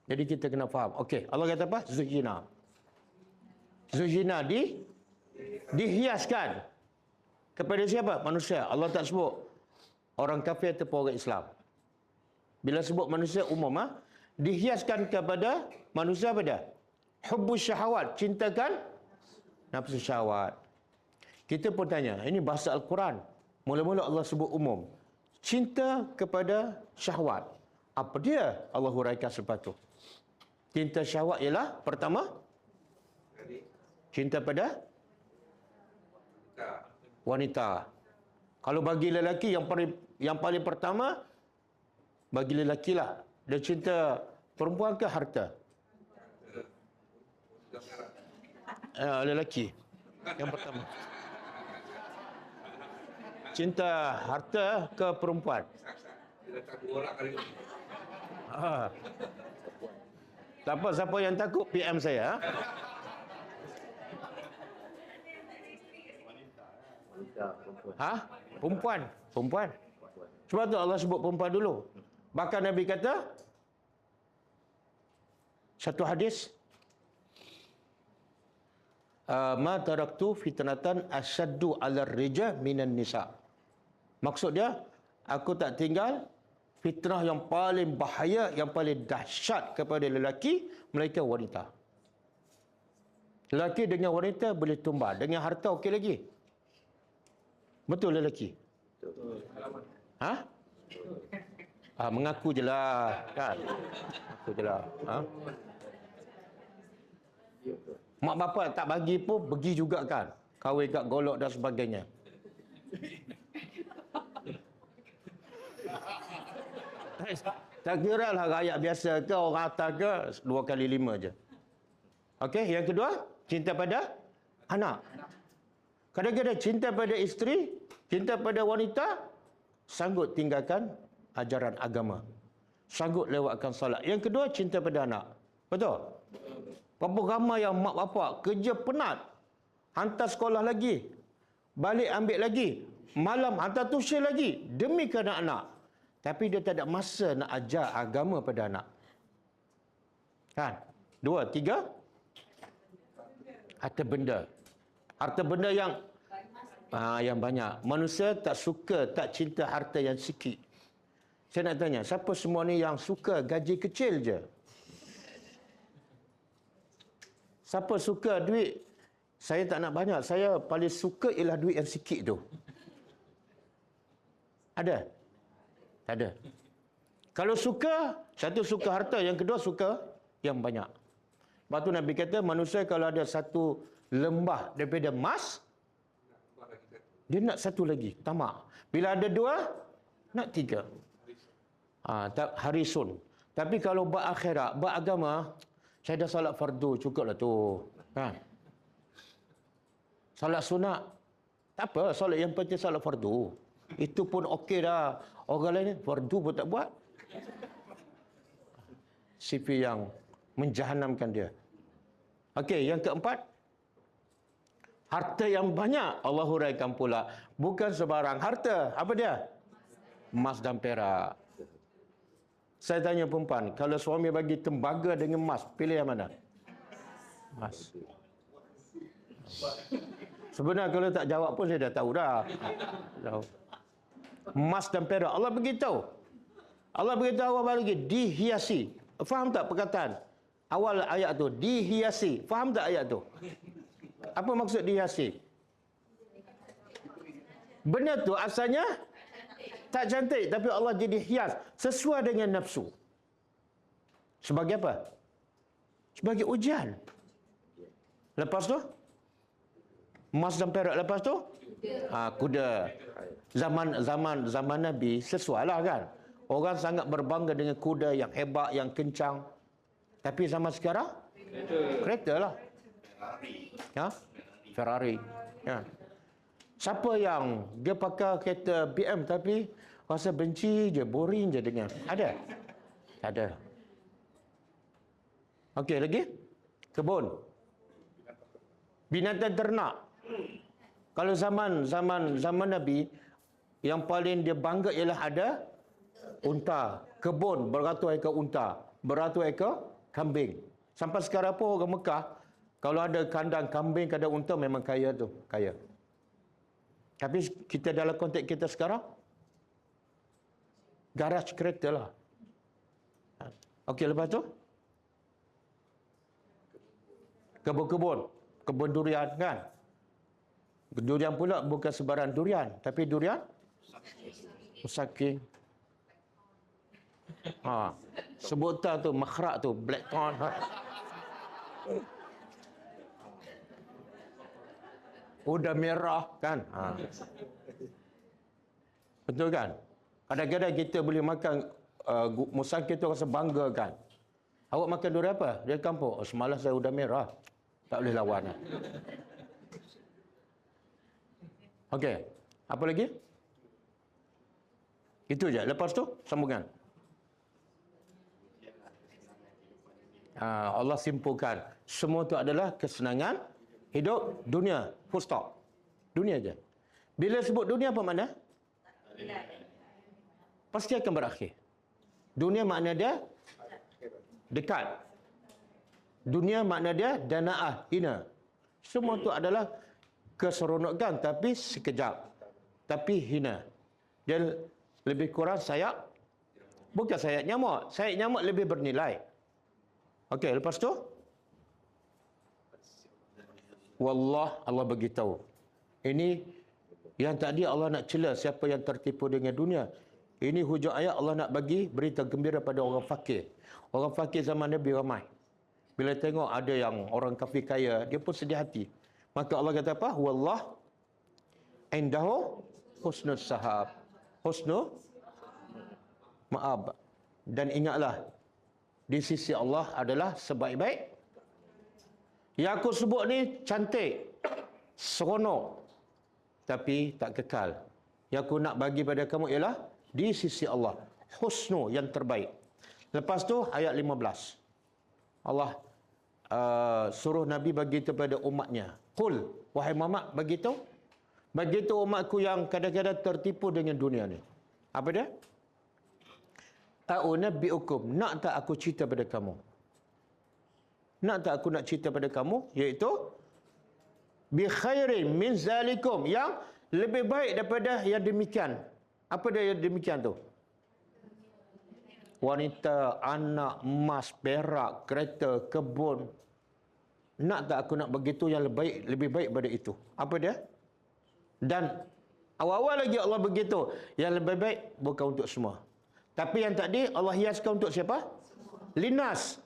Jadi kita kena faham. Okey, Allah kata apa? Zuhina. Zuhina dihiaskan. Kepada siapa? Manusia. Allah tak sebut orang kafir ataupun orang Islam. Bila sebut manusia umum, dihiaskan kepada manusia apa dia? Hubbus syahawat. Cintakan nafsu syahwat. Kita pun tanya, ini bahasa Al-Quran. Mula-mula Allah sebut umum. Cinta kepada syahwat. Apa dia? Allah huraikan selepas tu. Cinta syahwat ialah pertama, cinta pada wanita. Kalau bagi lelaki yang paling pertama, bagi lelaki lah. Dia cinta perempuan ke harta? Lelaki. Yang pertama. Cinta harta ke perempuan? Dia datang 2 orang kali ni. Tak apa, siapa yang takut PM saya. Perempuan. Perempuan. Sebab tu Allah sebut perempuan dulu. Bahkan Nabi kata, satu hadis, ma taraktu fitnatan asyaddu 'ala rijal minan nisa. Maksud dia, aku tak tinggal fitnah yang paling bahaya, yang paling dahsyat kepada lelaki melainkan wanita. Lelaki dengan wanita boleh tumbal, dengan harta okey lagi. Betul lelaki? Mengaku je lah kan. Mengaku je lah. Mak bapak tak bagi pun pergi juga kan. Kahwin kat golok dan sebagainya. Tak kira lah rakyat biasa ke orang atas ke, 2 kali 5 je. Okey, yang kedua, cinta pada anak. Kadang-kadang cinta pada isteri, cinta pada wanita, sanggup tinggalkan ajaran agama. Sanggup lewatkan salat. Yang kedua, cinta pada anak. Betul? Berapa ramai yang mak bapak kerja penat, hantar sekolah lagi, balik ambil lagi, malam hantar tuition lagi, demi kerana anak. Tapi dia tak ada masa nak ajar agama pada anak. Kan? 2, 3. Harta benda. Harta benda yang banyak. Manusia tak suka, tak cinta harta yang sikit. Saya nak tanya, siapa semua ni yang suka gaji kecil je? Siapa suka duit? Saya tak nak banyak. Saya paling suka ialah duit yang sikit tu. Ada? Tak ada. Kalau suka, satu suka harta, yang kedua suka yang banyak. Lepas tu Nabi kata, manusia kalau ada satu lembah daripada emas, dia nak satu lagi, tamak. Bila ada 2, nak 3. Harisun. Tapi kalau berakhirat, beragama, saya dah salat fardu, cukup lah tu. Kan? Salat sunat, tak apa, salat yang penting salat fardu. Itu pun okey dah. Orang lain fardu pun tak buat. CV yang menjahanamkan dia. Okey, yang keempat, harta yang banyak Allah huraikan pula. Bukan sebarang harta. Apa dia? Emas dan perak. Saya tanya perempuan, kalau suami bagi tembaga dengan emas, pilih yang mana? Emas. Sebenarnya kalau tak jawab pun saya dah tahu dah. Emas dan perak. Allah beritahu. Allah beritahu apa lagi? Dihiasi. Faham tak perkataan? Awal ayat tu. Dihiasi. Faham tak ayat tu? Apa maksud dihiasi? Benda tu asalnya tak cantik. Tapi Allah jadi hias. Sesuai dengan nafsu. Sebagai apa? Sebagai ujian. Lepas tu? Emas dan perak lepas tu? Kuda. Zaman Nabi sesuai lah kan. Orang sangat berbangga dengan kuda yang hebat, yang kencang. Tapi zaman sekarang kereta lah. Ferrari. Ya. Siapa yang dia pakai kereta BM tapi rasa benci je, boring je dengan. Ada? Tak ada. Okey, lagi? Kebun. Binatang ternak. Kalau zaman Nabi, yang paling dia bangga ialah ada unta. Kebun beratus ekor unta, beratus ekor kambing. Sampai sekarang pun orang Mekah, kalau ada kandang kambing, kandang unta, memang kaya tu, kaya. Tapi kita dalam konteks kita sekarang, garaj kereta lah. Okey, lepas tu kebun durian kan. Durian pula bukan sebarang durian, tapi durian saking. Sebutan tu makhrak tu, blackcurrant. Udah merah kan. Betul kan? Kadang-kadang kita boleh makan musang kita rasa bangga kan. Awak makan durian apa? Dari kampung. Semalam saya udah merah. Tak boleh lawan. Okey. Apa lagi? Itu je. Lepas tu sambungan. Allah simpulkan. Semua itu adalah kesenangan hidup dunia. Full stop. Dunia je. Bila sebut dunia apa makna? Pasti akan berakhir. Dunia makna dia dekat. Dunia makna dia dana'ah, hina. Semua itu adalah keseronokan tapi sekejap. Tapi hina. Dia lebih kurang sayap. Bukan sayap nyamuk. Sayap nyamuk lebih bernilai. Okey, lepas tu wallah, Allah beritahu. Ini yang tadi Allah nak cela siapa yang tertipu dengan dunia. Ini hujung ayat Allah nak bagi berita gembira pada orang fakir. Orang fakir zaman Nabi ramai. Bila tengok ada yang orang kafir kaya, dia pun sedih hati. Maka Allah kata apa? Wallah indahu husnul sahab. Husnul maab. Dan ingatlah, di sisi Allah adalah sebaik-baik. Yang aku sebut ni cantik, seronok, tapi tak kekal. Yang aku nak bagi pada kamu ialah di sisi Allah. Husnu, yang terbaik. Lepas tu ayat 15. Allah suruh Nabi bagi itu pada umatnya. Qul, wahai Muhammad, beritahu umatku yang kadang-kadang tertipu dengan dunia ni. Apa dia? A'unabbi'ukum, nak tak aku cerita pada kamu? Nak tak aku nak cerita pada kamu? Iaitu bi khairin min zalikum, yang lebih baik daripada yang demikian. Apa dia yang demikian tu? Wanita, anak, emas, perak, kereta, kebun. Nak tak aku nak begitu yang lebih baik daripada itu? Apa dia? Dan awal-awal lagi Allah begitu, yang lebih baik bukan untuk semua. Tapi yang tadi Allah hiaskan untuk siapa? Linas.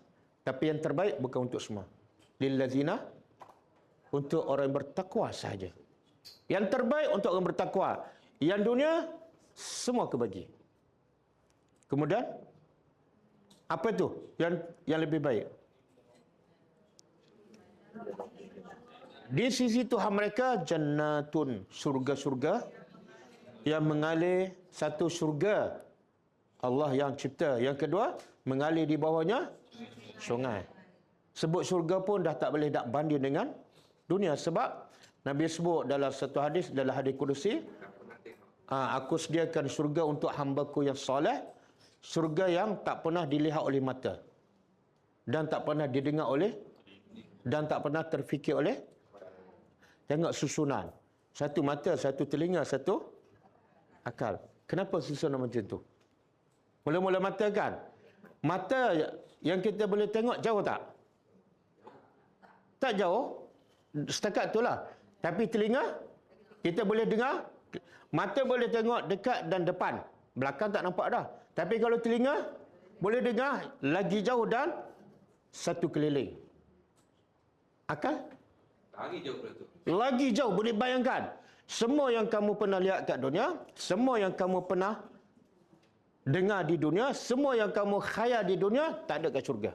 Tapi yang terbaik bukan untuk semua. Lillazina, untuk orang yang bertakwa sahaja. Yang terbaik untuk orang bertakwa. Yang dunia, semua kebagi. Kemudian, apa tu yang lebih baik? Di sisi Tuhan mereka, jannatun, surga-surga yang mengalir, satu surga Allah yang cipta. Yang kedua, mengalir di bawahnya sungai. Sebut surga pun dah tak boleh nak banding dengan dunia. Sebab Nabi sebut dalam satu hadis, dalam hadis Qudusi, aku sediakan surga untuk hamba-Ku yang soleh, surga yang tak pernah dilihat oleh mata, dan tak pernah didengar oleh, dan tak pernah terfikir oleh. Tengok susunan. Satu mata, satu telinga, satu akal. Kenapa susunan macam tu? Mula-mula mata kan? Mata yang kita boleh tengok jauh tak? Tak jauh. Setakat itulah. Tapi telinga, kita boleh dengar. Mata boleh tengok dekat dan depan. Belakang tak nampak dah. Tapi kalau telinga, boleh dengar lagi jauh dan satu keliling. Akal? Lagi jauh daripada tu. Lagi jauh, boleh bayangkan. Semua yang kamu pernah lihat kat dunia, semua yang kamu pernah dengar di dunia, semua yang kamu khayal di dunia, tak ada kat syurga.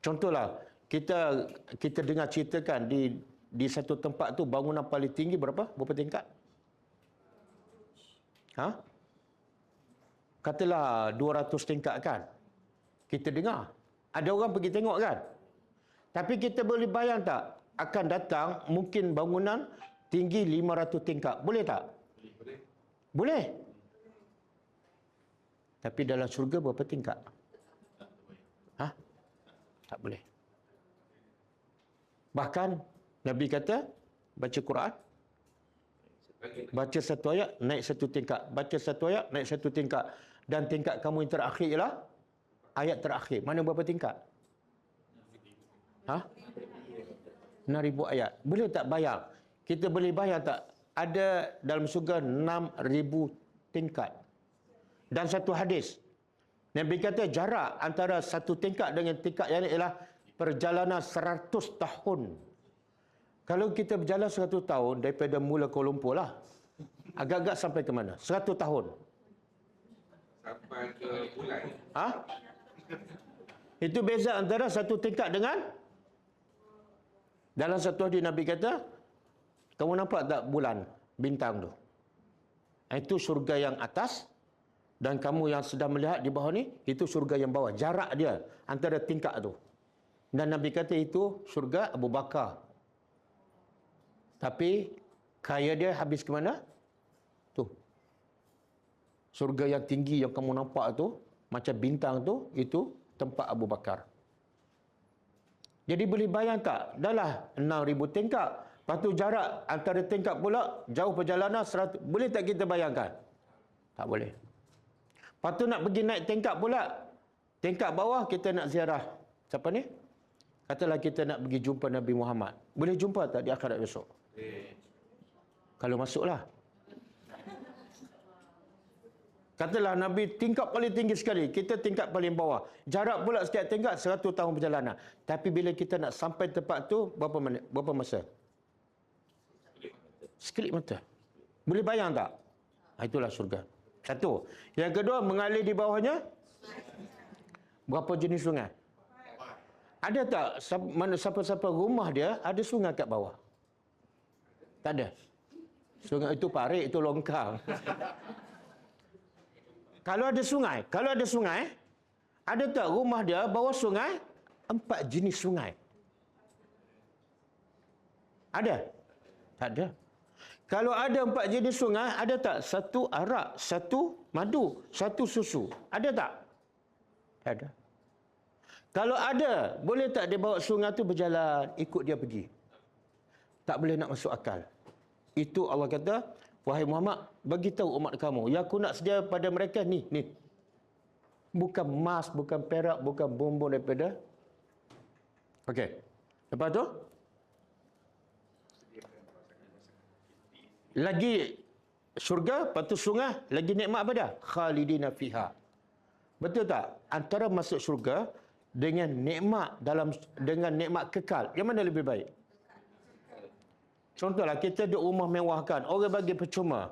Contohlah, kita dengar ceritakan di satu tempat tu bangunan paling tinggi berapa? Berapa tingkat? Katalah 200 tingkat kan? Kita dengar. Ada orang pergi tengok kan? Tapi kita boleh bayang tak? Akan datang mungkin bangunan tinggi 500 tingkat. Boleh tak? Boleh. Tapi dalam syurga berapa tingkat? Tak boleh. Bahkan Nabi kata, baca Quran, baca satu ayat, naik satu tingkat. Baca satu ayat, naik satu tingkat. Dan tingkat kamu yang terakhir ialah ayat terakhir. Mana berapa tingkat? 6,000 ayat. Boleh tak bayang? Kita boleh bayang tak? Ada dalam surga 6,000 tingkat. Dan satu hadis, Nabi kata jarak antara satu tingkat dengan tingkat yang lain ialah perjalanan 100 tahun. Kalau kita berjalan 100 tahun daripada mula Kuala Lumpur lah, agak-agak sampai ke mana? 100 tahun. Sampai ke bulan. Itu beza antara satu tingkat dengan dalam satu hadis Nabi kata, kamu nampak tak bulan, bintang tu? Itu syurga yang atas, dan kamu yang sedang melihat di bawah ni, itu syurga yang bawah. Jarak dia antara tingkat tu. Dan Nabi kata itu syurga Abu Bakar. Tapi kaya dia habis ke mana? Tu. Syurga yang tinggi yang kamu nampak tu, macam bintang tu, itu tempat Abu Bakar. Jadi boleh bayang tak? Dahlah 6,000 tingkat. Lepas tu jarak antara tingkat pula, jauh perjalanan 100. Boleh tak kita bayangkan? Tak boleh. Lepas tu nak pergi naik tingkat pula. Tingkat bawah kita nak ziarah. Siapa ni? Katalah kita nak pergi jumpa Nabi Muhammad. Boleh jumpa tak di akhirat besok? Kalau masuklah. Katalah Nabi tingkat paling tinggi sekali. Kita tingkat paling bawah. Jarak pula setiap tingkat 100 tahun perjalanan. Tapi bila kita nak sampai tempat tu, berapa masa? Sekelip mata. Boleh bayang tak? Itulah syurga. Satu. Yang kedua, mengalir di bawahnya berapa jenis sungai? Ada tak siapa-siapa rumah dia ada sungai kat bawah? Tak ada. Sungai itu parit, itu longkang. Kalau ada sungai, ada tak rumah dia bawah sungai 4 jenis sungai? Ada? Tak ada. Kalau ada 4 jenis sungai, ada tak satu arak, satu madu, satu susu? Ada tak? Tak ada. Kalau ada, boleh tak dia bawa sungai tu berjalan, ikut dia pergi? Tak boleh, nak masuk akal. Itu Allah kata, wahai Muhammad, bagi tahu umat kamu, yang aku nak sedia pada mereka ni. Bukan emas, bukan perak, bukan bumbung daripada. Okey. Lepas tu, lagi syurga, lepas tu sungai, lagi nikmat apa dah? Khalidina fiha. Betul tak? Antara masuk syurga dengan nikmat dengan nikmat kekal, yang mana lebih baik? Contohlah, kita duduk rumah mewah kan, orang bagi percuma.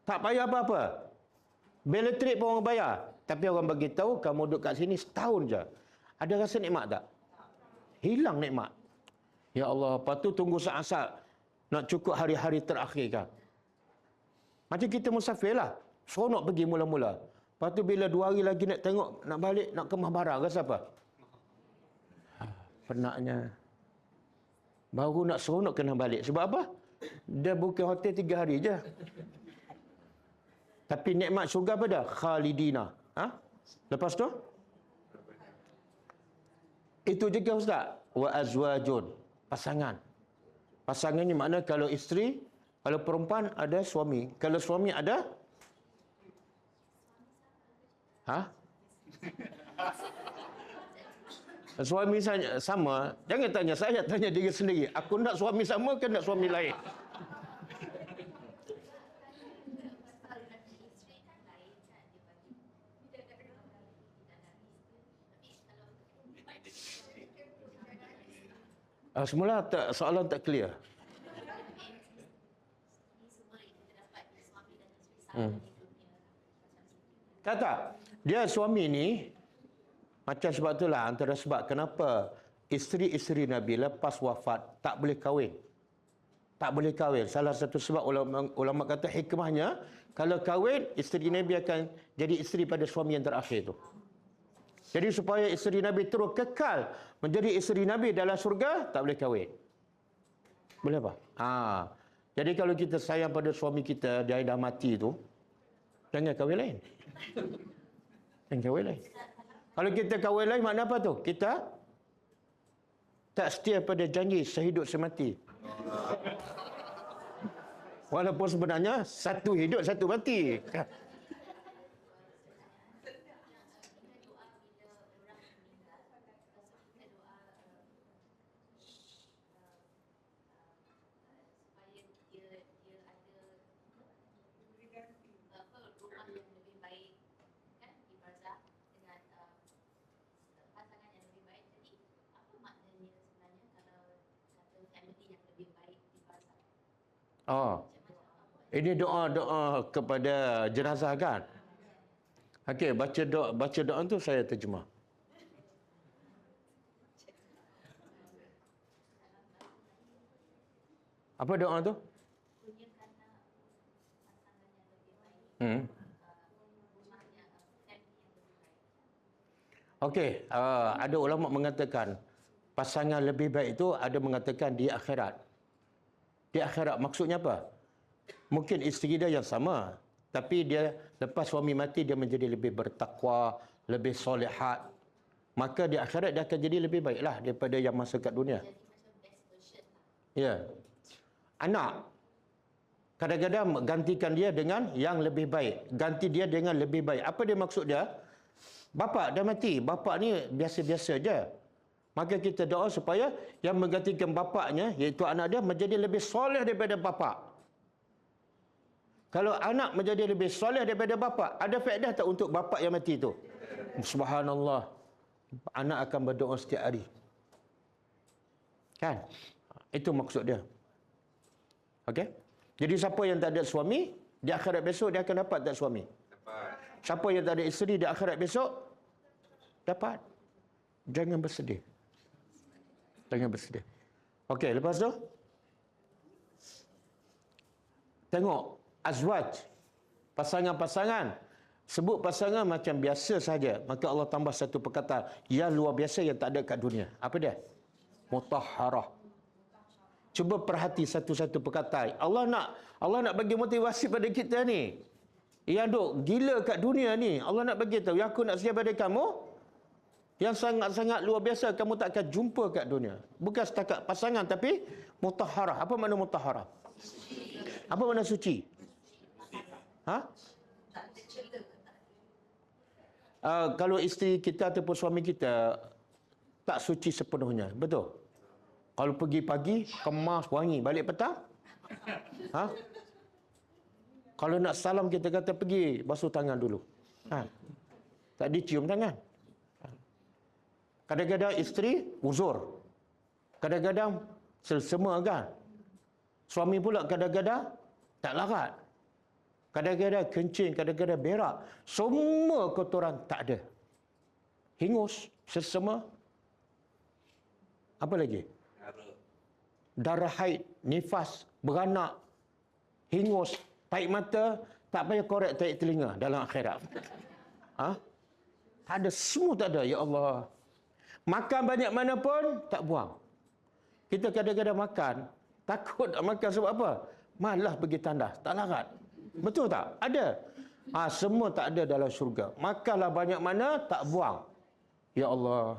Tak payah apa-apa. Bil elektrik pun orang bayar. Tapi orang bagi tahu kamu duduk kat sini setahun je. Ada rasa nikmat tak? Hilang nikmat. Ya Allah, lepas tu tunggu saat-saat nak cukup hari-hari terakhir kan. Macam kita musafir lah. Seronok pergi mula-mula. Lepas tu bila 2 hari lagi nak tengok, nak balik, nak kemah barang, rasa apa? Penatnya. Baru nak seronok kena balik. Sebab apa? Dia booking hotel 3 hari je. Tapi nikmat syurga apa dah? Khalidina. Lepas tu? Itu juga Ustaz. Wa azwajun. Pasangan. Pasangan ni makna kalau isteri, kalau perempuan ada suami. Kalau suami ada? Suami saya sama. Jangan tanya saya, tanya diri sendiri. Aku nak suami sama ke nak suami lain? Semula soalan tak clear. Tak tak. Dia suami ni macam sebab itulah antara sebab kenapa isteri-isteri Nabi lepas wafat tak boleh kahwin. Tak boleh kahwin. Salah satu sebab ulama kata hikmahnya kalau kahwin isteri Nabi akan jadi isteri pada suami yang terakhir tu. Jadi supaya isteri Nabi terus kekal menjadi isteri Nabi dalam surga tak boleh kahwin. Boleh apa? Jadi kalau kita sayang pada suami kita dia dah mati tu jangan kahwin lain. Jangan kahwin lain. Kalau kita kahwin lain makna apa tu? Kita tak setia pada janji sehidup semati. Walaupun sebenarnya satu hidup satu mati. Ini doa-doa kepada jenazah kan? Okey, baca doa tu saya terjemah. Apa doa tu? Okey, ada ulama mengatakan pasangan lebih baik itu ada mengatakan di akhirat. Di akhirat maksudnya apa? Mungkin isteri dia yang sama, tapi dia lepas suami mati dia menjadi lebih bertakwa, lebih solehat. Maka di akhirat dia akan jadi lebih baiklah daripada yang masa kat dunia. Ya. Anak kadang-kadang gantikan dia dengan yang lebih baik. Ganti dia dengan lebih baik. Apa dia maksud dia? Bapa dah mati. Bapa ni biasa-biasa je. Maka kita doa supaya yang menggantikan bapaknya, iaitu anak dia, menjadi lebih soleh daripada bapa. Kalau anak menjadi lebih soleh daripada bapa, ada faedah tak untuk bapa yang mati itu? Subhanallah. Anak akan berdoa setiap hari. Kan? Itu maksud dia. Okey? Jadi siapa yang tak ada suami, di akhirat besok dia akan dapat tak suami? Dapat. Siapa yang tak ada isteri di akhirat besok? Dapat. Jangan bersedih. Jangan bersedih. Okey, lepas tu tengok azwaj, pasangan-pasangan. Sebut pasangan macam biasa saja, maka Allah tambah satu perkataan yang luar biasa yang tak ada kat dunia. Apa dia? Mutahharah. Cuba perhati satu-satu perkataan. Allah nak bagi motivasi pada kita ni. Yang duk gila kat dunia ni, Allah nak bagi tahu, yang aku nak sedia pada kamu yang sangat-sangat luar biasa kamu tak akan jumpa kat dunia. Bukan setakat pasangan tapi mutahharah. Apa makna mutahharah? Apa makna suci? Kalau isteri kita ataupun suami kita tak suci sepenuhnya, betul? Kalau pergi pagi, kemas, wangi, balik petang? Kalau nak salam kita kata pergi, basuh tangan dulu. Tak dicium tangan. Kadang-kadang isteri uzur. Kadang-kadang selsema kan. Suami pula kadang-kadang tak larat. Kadang-kadang kencing, kadang-kadang berak. Semua kotoran tak ada. Hingus, selsema. Apa lagi? Darah haid, nifas, beranak, hingus, tahi mata, tak payah korek tahi telinga dalam akhirat. Tak ada, semua tak ada. Ya Allah. Makan banyak mana pun, tak buang. Kita kadang-kadang makan, takut tak makan sebab apa? Malah pergi tandas, tak larat. Betul tak? Ada. Semua tak ada dalam syurga. Makanlah banyak mana, tak buang. Ya Allah.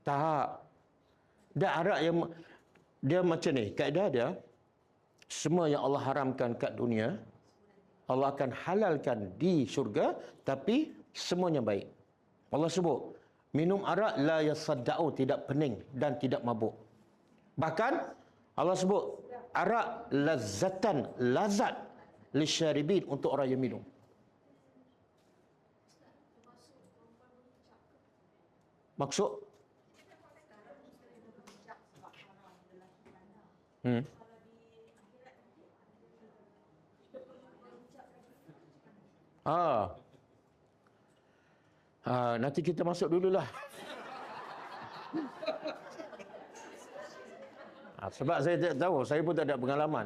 Tak. Dah arak yang dia macam ni. Kaedah dia, semua yang Allah haramkan kat dunia, Allah akan halalkan di syurga, tapi semuanya baik. Allah sebut, minum arak la yasadda'u, tidak pening dan tidak mabuk. Bahkan Allah sebut arak lazatan, lazat lisyaribin, untuk orang yang minum. Maksud? Nanti kita masuk dululah. Sebab saya tak tahu, saya pun tak ada pengalaman.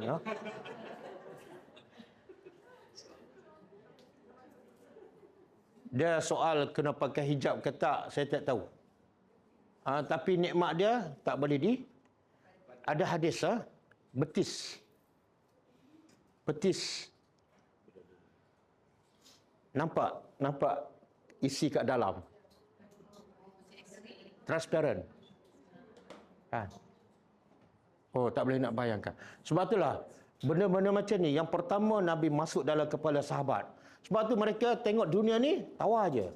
Dia soal kena pakai hijab ke tak, saya tak tahu. Tapi nikmat dia tak boleh ada hadis, betis. Nampak isi kat dalam. Transparent. Tak boleh nak bayangkan. Sebab itulah benda-benda macam ni yang pertama Nabi masuk dalam kepala sahabat. Sebab tu mereka tengok dunia ni tawar aje.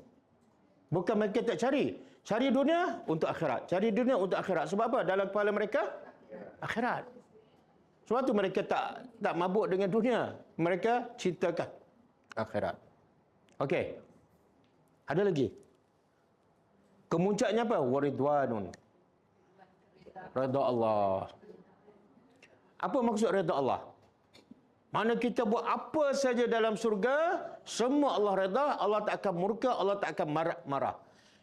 Bukan mereka tak cari dunia untuk akhirat. Cari dunia untuk akhirat. Sebab apa? Dalam kepala mereka akhirat. Sebab tu mereka tak mabuk dengan dunia. Mereka cintakan akhirat. Okey. Ada lagi. Kemuncaknya apa? Waridwanun. Redha Allah. Apa maksud redha Allah? Mana kita buat apa saja dalam surga, semua Allah redha, Allah tak akan murka, Allah tak akan marah.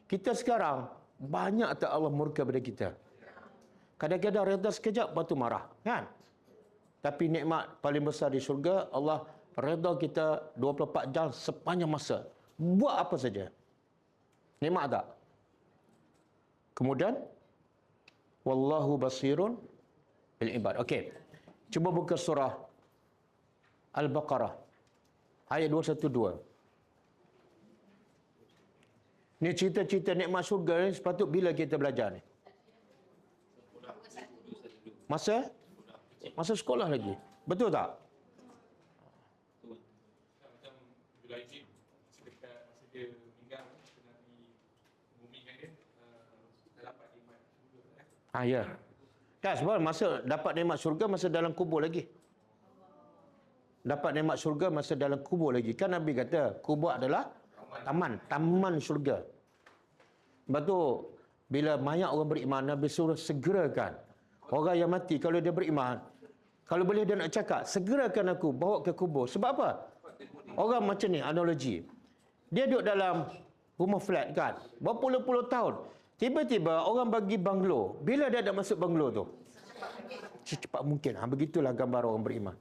Kita sekarang, banyak tak Allah murka pada kita. Kadang-kadang redha sekejap, lepas tu marah. Kan? Tapi nikmat paling besar di surga, Allah redha kita 24 jam sepanjang masa. Buat apa saja. Nikmat tak? Kemudian, Wallahu basirun bil ibad. Okey. Cuba buka surah Al-Baqarah ayat 212. Ni cerita-cerita nikmat syurga ni sepatut bila kita belajar ni? Masa sekolah lagi. Betul tak? Macam Ibrahim sedekat masa dia meninggal, Nabi mengumumkan dia dah dapat nikmat syurga. Ya. Tak, sebab masa dapat nikmat syurga masa dalam kubur lagi. Dapat nikmat syurga masa dalam kubur lagi. Kan Nabi kata, kubur adalah taman syurga. Sebab tu, bila mayat orang beriman, Nabi suruh segerakan. Orang yang mati, kalau dia beriman, kalau boleh dia nak cakap, segerakan aku, bawa ke kubur. Sebab apa? Orang macam ni, analogi. Dia duduk dalam rumah flat kan, berpuluh-puluh tahun. Tiba-tiba orang bagi banglo. Bila dia nak masuk banglo tu? Secepat mungkin. Begitulah gambar orang beriman.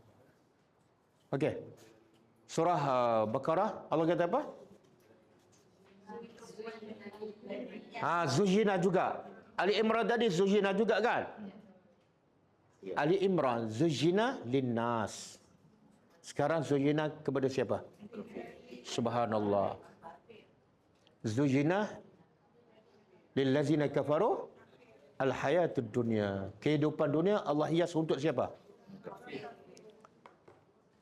Okey. Surah Baqarah, Allah kata apa? Zuhina juga. Ali Imran tadi Zuhina juga kan? Ali Imran Zuhina linnas. Sekarang Zuhina kepada siapa? Subhanallah. Zuhina lillazina kafaru alhayatud dunya. Kehidupan dunia Allah hias untuk siapa?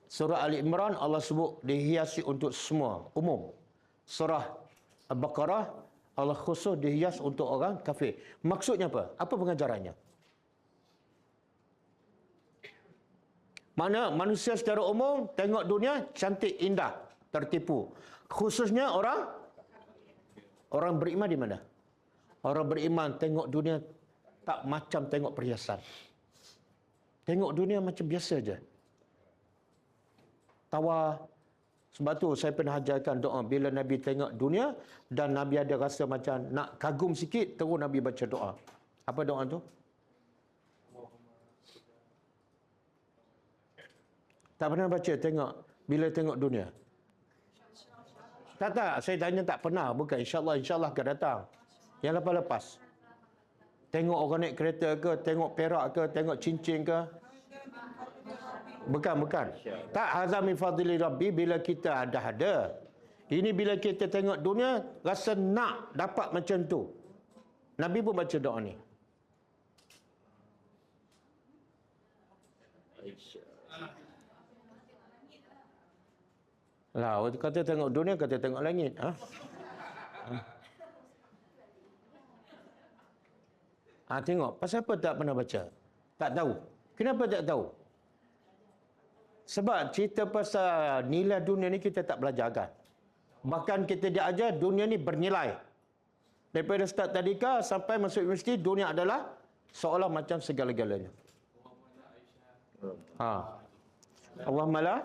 Surah Ali Imran Allah sebut dihiasi untuk semua, umum. Surah Al-Baqarah Allah khusus dihias untuk orang kafir. Maksudnya apa? Apa pengajarannya? Mana manusia secara umum tengok dunia cantik, indah, tertipu. Khususnya orang beriman di mana? Orang beriman tengok dunia tak macam tengok perhiasan. Tengok dunia macam biasa je. Tawar. Sebab tu saya pernah ajarkan doa bila Nabi tengok dunia dan Nabi ada rasa macam nak kagum sikit, terus Nabi baca doa. Apa doa tu? Tak pernah baca bila tengok dunia. Tak, saya tanya tak pernah. Bukan, insyaAllah akan datang. Yang lepas-lepas. Tengok orang naik kereta ke, tengok perak ke, tengok cincin ke. Bukan. Tak, hadza min fadli rabbi bila kita dah ada. Ini bila kita tengok dunia, rasa nak dapat macam tu. Nabi pun baca doa ni. Lah, kata tengok dunia, kata tengok langit. Tengok. Pasal apa tak pernah baca? Tak tahu. Kenapa tak tahu? Sebab cerita pasal nilai dunia ni kita tak belajar kan. Bahkan kita diajar dunia ni bernilai. Daripada start tadika sampai masuk universiti, dunia adalah seolah macam segala-galanya. Allahumma la.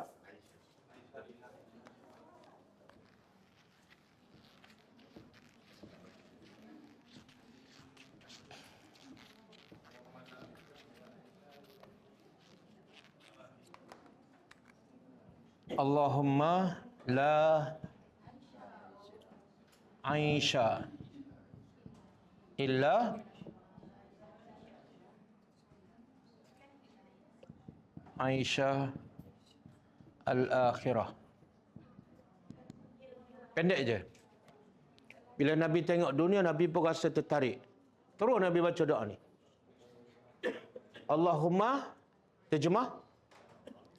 Allahumma la aisha illa aisha al-akhirah. Pendek je. Bila Nabi tengok dunia, Nabi pun rasa tertarik. Terus Nabi baca doa ni. Allahumma, terjemah,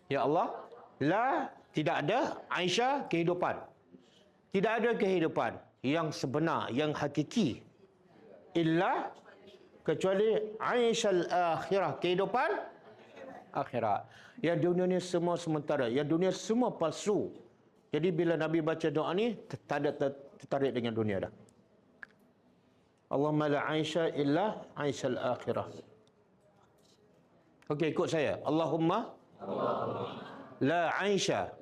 ya Allah, la, tidak ada, Aisyah, kehidupan. Tidak ada kehidupan yang sebenar, yang hakiki. Illa, kecuali Aisyah al-akhirah, kehidupan akhirat. Yang dunia ni semua sementara, yang dunia semua palsu. Jadi bila Nabi baca doa ni, tak ada tertarik dengan dunia dah. Allahumma la Aisyah illa Aisyah al-akhirah. Okey, ikut saya. Allahumma la Aisyah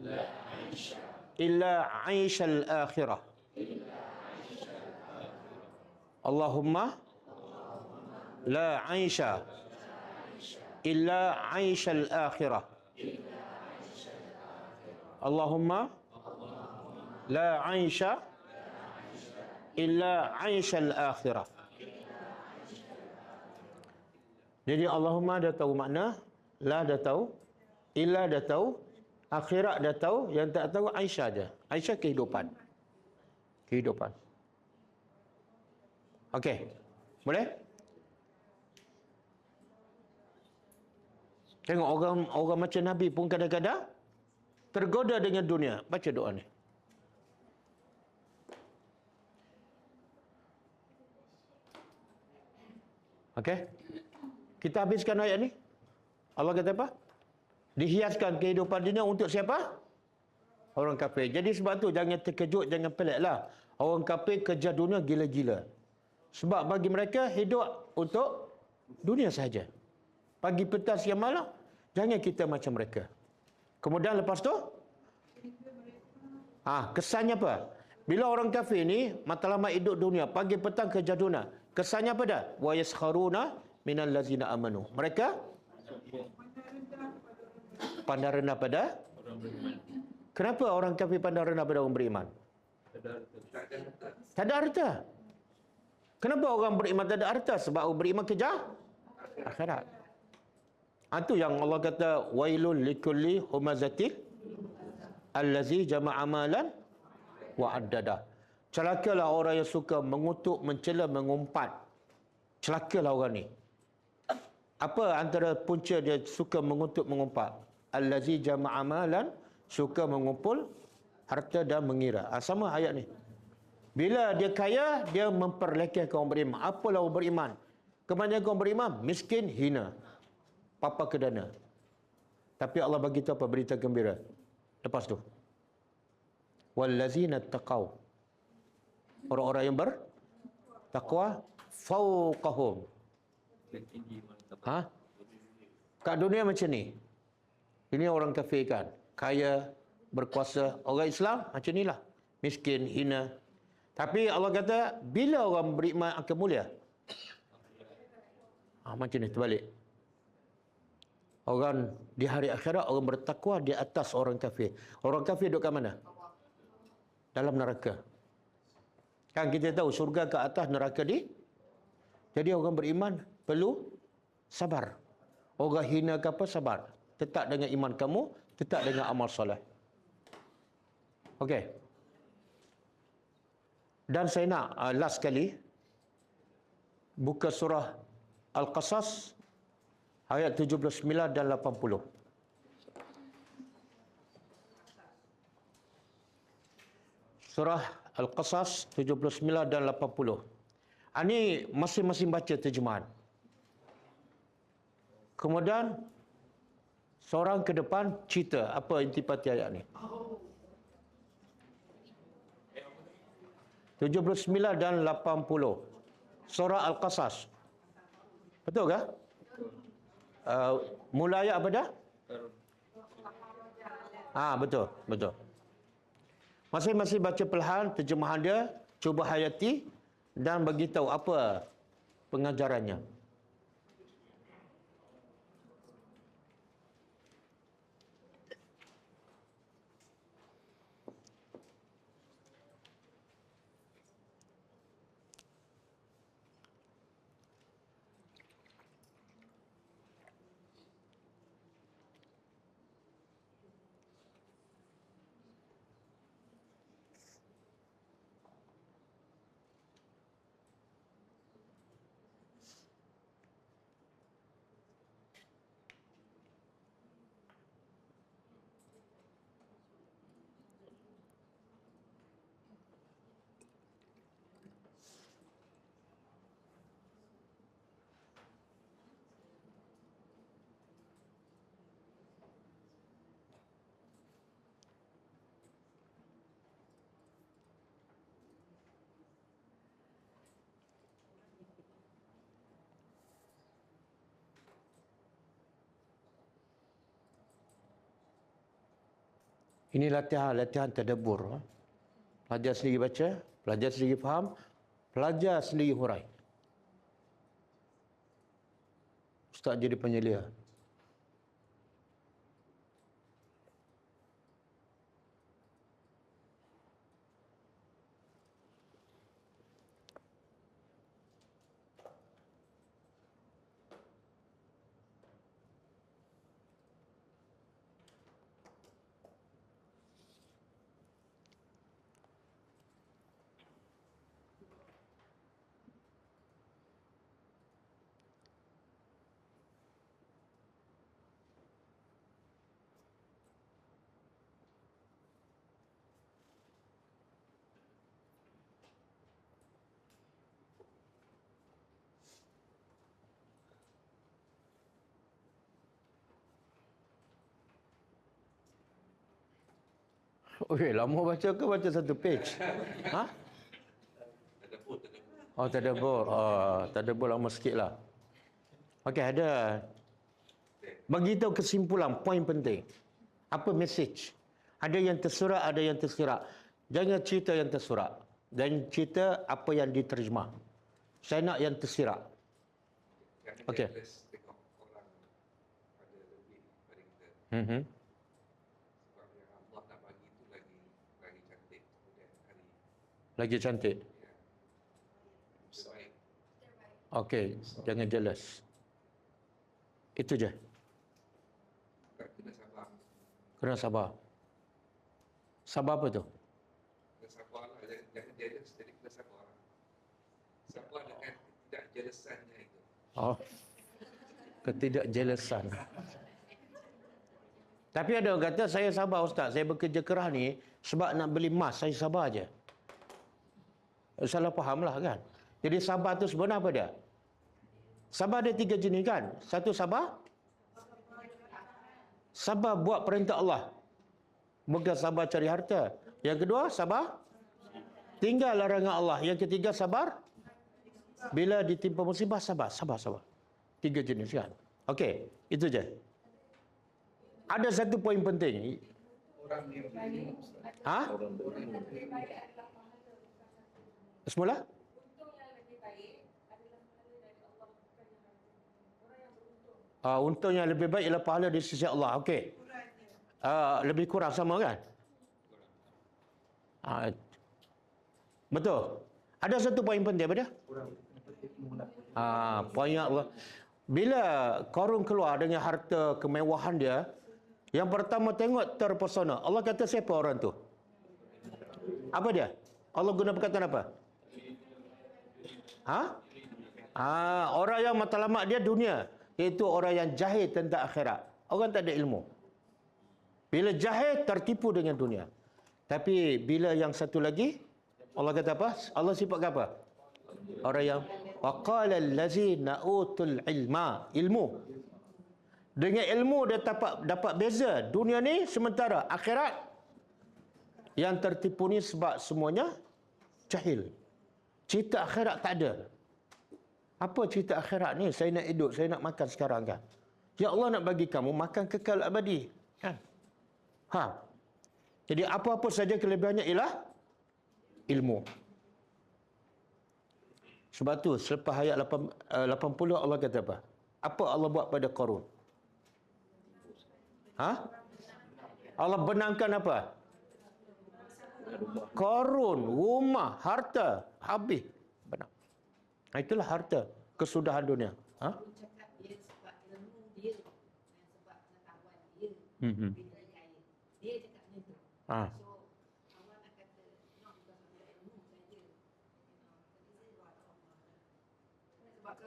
illa Aisyah al-akhirah. Allahumma la Aisyah illa Aisyah al-akhirah. Allahumma la Aisyah illa Aisyah al-akhirah. Jadi Allahumma dah tahu makna, la dah tahu, illa dah tahu, akhirat dah tahu, yang tak tahu Aisyah je. Aisyah kehidupan. Kehidupan. Okey. Boleh? Tengok orang macam Nabi pun kadang-kadang tergoda dengan dunia. Baca doa ni. Okey. Kita habiskan ayat ni. Allah kata apa? Dihiaskan kehidupan dunia untuk siapa? Orang kafir. Jadi sebab tu jangan terkejut, jangan peliklah. Orang kafir kejar dunia gila-gila. Sebab bagi mereka hidup untuk dunia sahaja. Pagi, petang, siang, malam. Jangan kita macam mereka. Kemudian lepas tu, kesannya apa? Bila orang kafir ni matlamat hidup dunia, pagi petang kejar dunia. Kesannya apa dah? Wa yaskharuna minal ladzina amanu. Mereka pandang rendah pada Kenapa orang kafir pandang rendah pada orang beriman? Tak ada harta. Kenapa orang beriman tak ada harta? Sebab orang beriman kejar akhirat. Itu yang Allah kata wailul likulli humazatin allazi jama'a malan wa addada. Celakalah orang yang suka mengutuk, mencela, mengumpat. Celakalah orang ni. Apa antara punca dia suka mengutuk, mengumpat? Allazi jama'a malan, suka mengumpul harta dan mengira. Sama ayat ni. Bila dia kaya, dia memperlekehkan orang beriman. Apalah orang beriman? Kebanyakan orang beriman miskin, hina, papa kedana. Tapi Allah bagi tahu apa berita gembira. Lepas tu, wallazina taqaw, orang-orang yang bertakwa, fauqahum. Kat dunia macam ni. Ini orang kafir kan, kaya, berkuasa. Orang Islam macam inilah, miskin, hina. Tapi Allah kata bila orang beriman akan mulia. Macam ni terbalik. Orang di hari akhirat, orang bertakwa di atas orang kafir. Orang kafir duduk kat mana? Dalam neraka. Kan kita tahu syurga ke atas, neraka di. Jadi orang beriman perlu sabar. Orang hina ke apa, sabar. Tetap dengan iman kamu, tetap dengan amal soleh. Okey. Dan saya nak last sekali buka surah Al-Qasas ayat 79 dan 80. Surah Al-Qasas 79 dan 80. Ini masing-masing baca terjemahan. Kemudian seorang ke depan cerita apa intipati ayat ni. 79 dan 80. Surah Al-Qasas. Betul ke? Mula ayat apa dah? Betul, betul. Masing-masing baca perlahan terjemahan dia, cuba hayati dan bagi tahu apa pengajarannya. Ini latihan tadabbur. Pelajar sendiri baca, pelajar sendiri faham, pelajar sendiri hurai. Ustaz jadi penyelia. Okey, lama baca ke baca satu page? Ha? Oh, tadabbur. Oh, tadabbur lama sikit lah. Okey, ada. Bagi tahu kesimpulan, poin penting. Apa message? Ada yang tersurat, ada yang tersirat. Jangan cerita yang tersurat. Dan cerita apa yang diterjemah. Saya nak yang tersirat. Okey. Tengok orang ada lebih pada kita. Sebab yang Allah nak bagi itu lagi cantik kemudian hari. Lagi cantik. Ya. Terbaik. Okey, jangan jealous. Itu je. Kena sabar. Kena sabar. Sabar apa tu? Kena sabar lah. Jangan jealous. Jadi kena sabar. Sabar dengan tidak jealousannya itu. Oh, ketidakjelasan. Tapi ada orang kata, saya sabar Ustaz, saya bekerja keras ni sebab nak beli emas, saya sabar je. Salah faham lah kan. Jadi sabar tu sebenarnya apa dia? Sabar ada 3 jenis kan. Satu sabar, sabar buat perintah Allah. Bukan sabar cari harta. Yang kedua, sabar tinggal larangan Allah. Yang ketiga, sabar bila ditimpa musibah, sabar. 3 jenis kan. Okey, itu je. Ada satu poin penting. Ha? Semula? Untung yang lebih baik ialah pahala di sisi Allah. Okey. Lebih kurang sama kan? Betul. Ada satu poin penting apa dia? Poin Allah. Bila Qarun keluar dengan harta kemewahan dia, yang pertama tengok terpesona. Allah kata siapa orang tu? Apa dia? Allah guna perkataan apa? Orang yang matlamat dia dunia, iaitu orang yang jahil tentang akhirat. Orang tak ada ilmu. Bila jahil, tertipu dengan dunia. Tapi bila yang satu lagi, Allah kata apa? Allah sifat apa? Orang yang waqala allazina utul ilma, ilmu. Dengan ilmu dia dapat beza dunia ni, sementara akhirat yang tertipu ni sebab semuanya jahil. Cerita akhirat tak ada. Apa cerita akhirat ni? Saya nak hidup, saya nak makan sekarang kan. Ya Allah nak bagi kamu makan kekal abadi kan. Jadi apa-apa saja kelebihannya ialah ilmu. Sebab tu selepas ayat 80 Allah kata apa? Apa Allah buat pada Qarun? Allah benamkan apa? Qarun, rumah, harta, habis. Benam. Itulah harta, kesudahan dunia. Cakap dia sebab ilmu dia, sebab pengetahuan dia. Bila dia cakap macam tu. So, Allah nak kata, not because of your ilmu saja.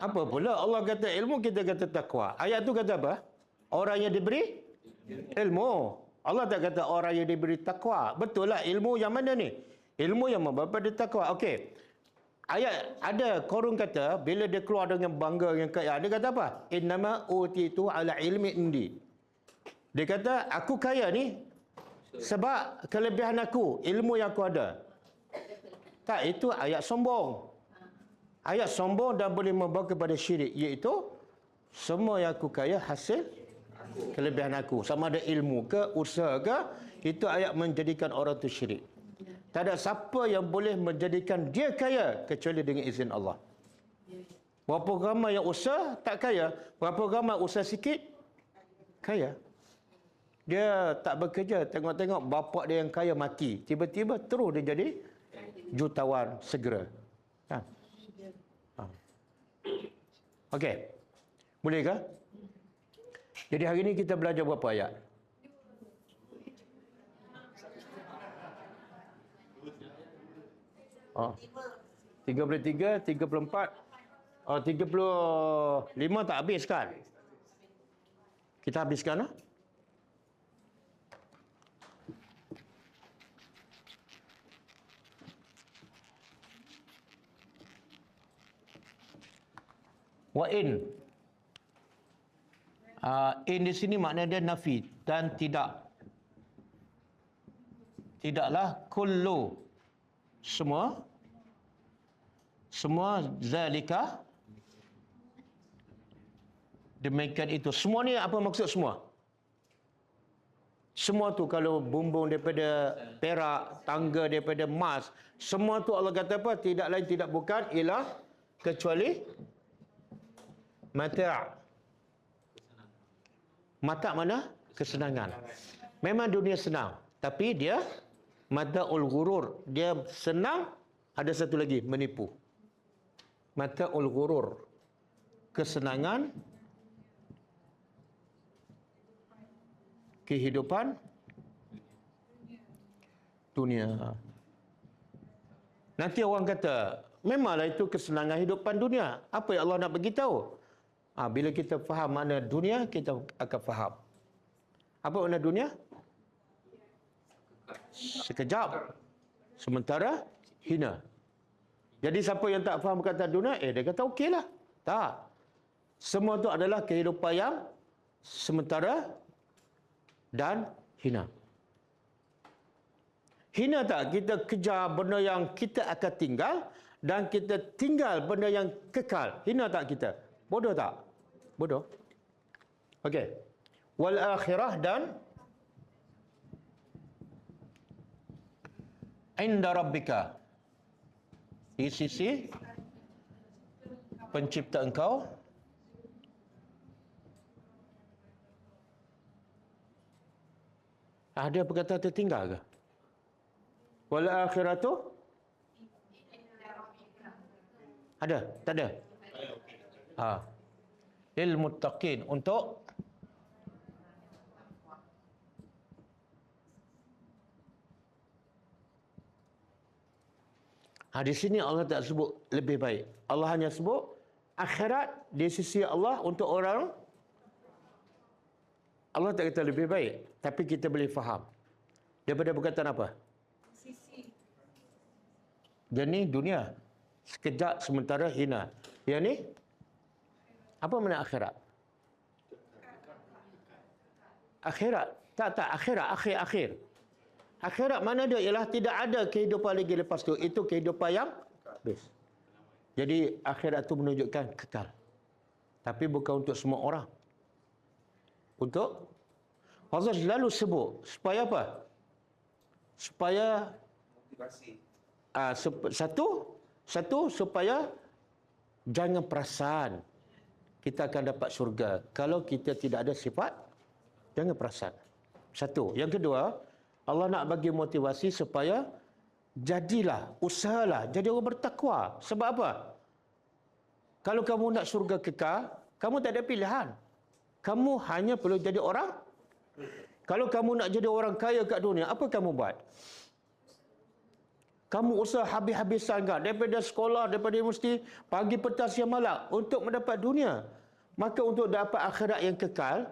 Apa pula Allah kata ilmu, kita kata takwa. Ayat tu kata apa? Orang yang diberi ilmu. Allah tak kata orang yang diberi takwa. Betul lah, ilmu yang mana ni? Ilmu yang membawa pada takwa. Okey. Ayat ada Qarun kata, bila dia keluar dengan bangga dengan kaya, dia kata apa? Innama utitu ala ilmi indi. Dia kata, aku kaya ni sebab kelebihan aku, ilmu yang aku ada. Tak, itu ayat sombong. Ayat sombong dan boleh membawa kepada syirik, iaitu semua yang aku kaya hasil kelebihan aku. Sama ada ilmu ke, usaha ke, itu ayat menjadikan orang tu syirik. Tak ada siapa yang boleh menjadikan dia kaya kecuali dengan izin Allah. Berapa ramai yang usaha tak kaya, berapa ramai usaha sikit kaya. Dia tak bekerja, tengok-tengok bapak dia yang kaya mati, tiba-tiba terus dia jadi jutawan segera. Ha. Ha. Okey. Boleh ke? Jadi hari ini kita belajar berapa ayat? Oh. 33, 34. Oh, 35 tak habis kan? Kita habiskan lah. Wa in. In di sini maknanya dia nafi dan tidak. Tidaklah kullu. Semua zalika demikian itu. Semua ni apa maksud semua? Semua tu kalau bumbung daripada perak, tangga daripada emas, semua tu Allah kata apa? Tidak lain tidak bukan ialah kecuali mata'. Mata' mana? Kesenangan. Memang dunia senang, tapi dia mata'ul ghurur. Dia senang, ada satu lagi, menipu. Mata'ul ghurur. Kesenangan kehidupan dunia. Nanti orang kata, memanglah itu kesenangan hidupan dunia. Apa yang Allah nak beritahu? Bila kita faham makna dunia, kita akan faham. Apa makna dunia? Sekejap. Sementara hina. Jadi siapa yang tak faham kata dunia, dia kata okeylah. Tak. Semua itu adalah kehidupan yang sementara dan hina. Hina tak? Kita kejar benda yang kita akan tinggal dan kita tinggal benda yang kekal. Hina tak kita? Bodoh tak? Bodoh. Okey. Wal akhirah dan inda rabbika. Di sisi pencipta engkau. Ada perkataan tertinggal ke? Wal akhiratu? Ada? Tak ada? Lil muttaqin, untuk di sini Allah tak sebut lebih baik. Allah hanya sebut akhirat di sisi Allah untuk orang. Allah tak kata lebih baik, tapi kita boleh faham. Daripada perkataan apa? Dia ni dunia. Sekejap sementara hina. Yang ni? Apa makna akhirat? Akhirat. Tak, akhirat. Akhir. Akhirat mana dia? Ialah tidak ada kehidupan lagi lepas tu. Itu kehidupan yang habis. Jadi akhirat tu menunjukkan kekal. Tapi bukan untuk semua orang. Untuk Allah selalu sebut supaya apa? Supaya Motivasi. Satu supaya jangan perasan kita akan dapat syurga. Kalau kita tidak ada sifat, jangan perasan. Satu. Yang kedua, Allah nak bagi motivasi supaya jadilah, usahalah, jadi orang bertakwa. Sebab apa? Kalau kamu nak syurga kekal, kamu tak ada pilihan. Kamu hanya perlu jadi orang. Kalau kamu nak jadi orang kaya kat dunia, apa kamu buat? Kamu usaha habis-habisan kan? Daripada sekolah, daripada universiti, pagi, petang, siang, malam untuk mendapat dunia. Maka untuk dapat akhirat yang kekal,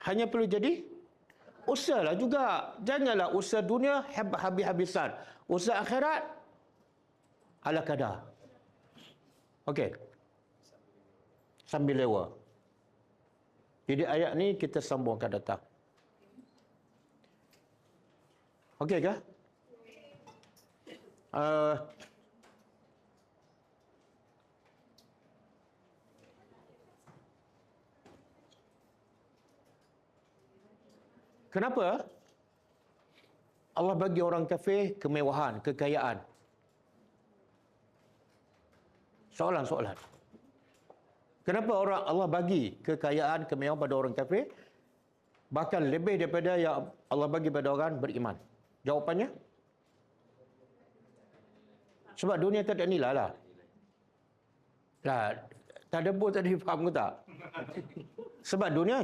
hanya perlu jadi usahalah juga. Janganlah usaha dunia habis-habisan. Usaha akhirat ala kadar. Okey. Sambil lewa. Jadi ayat ni kita sambung akan datang. Okey ke? Kenapa? Allah bagi orang kafir kemewahan, kekayaan. Soalan. Kenapa Allah bagi kekayaan, kemewahan pada orang kafir? Bahkan lebih daripada yang Allah bagi pada orang beriman. Jawapannya? Sebab dunia tak ada nilai lah. Tak ada pun tadi, faham ke tak? Sebab dunia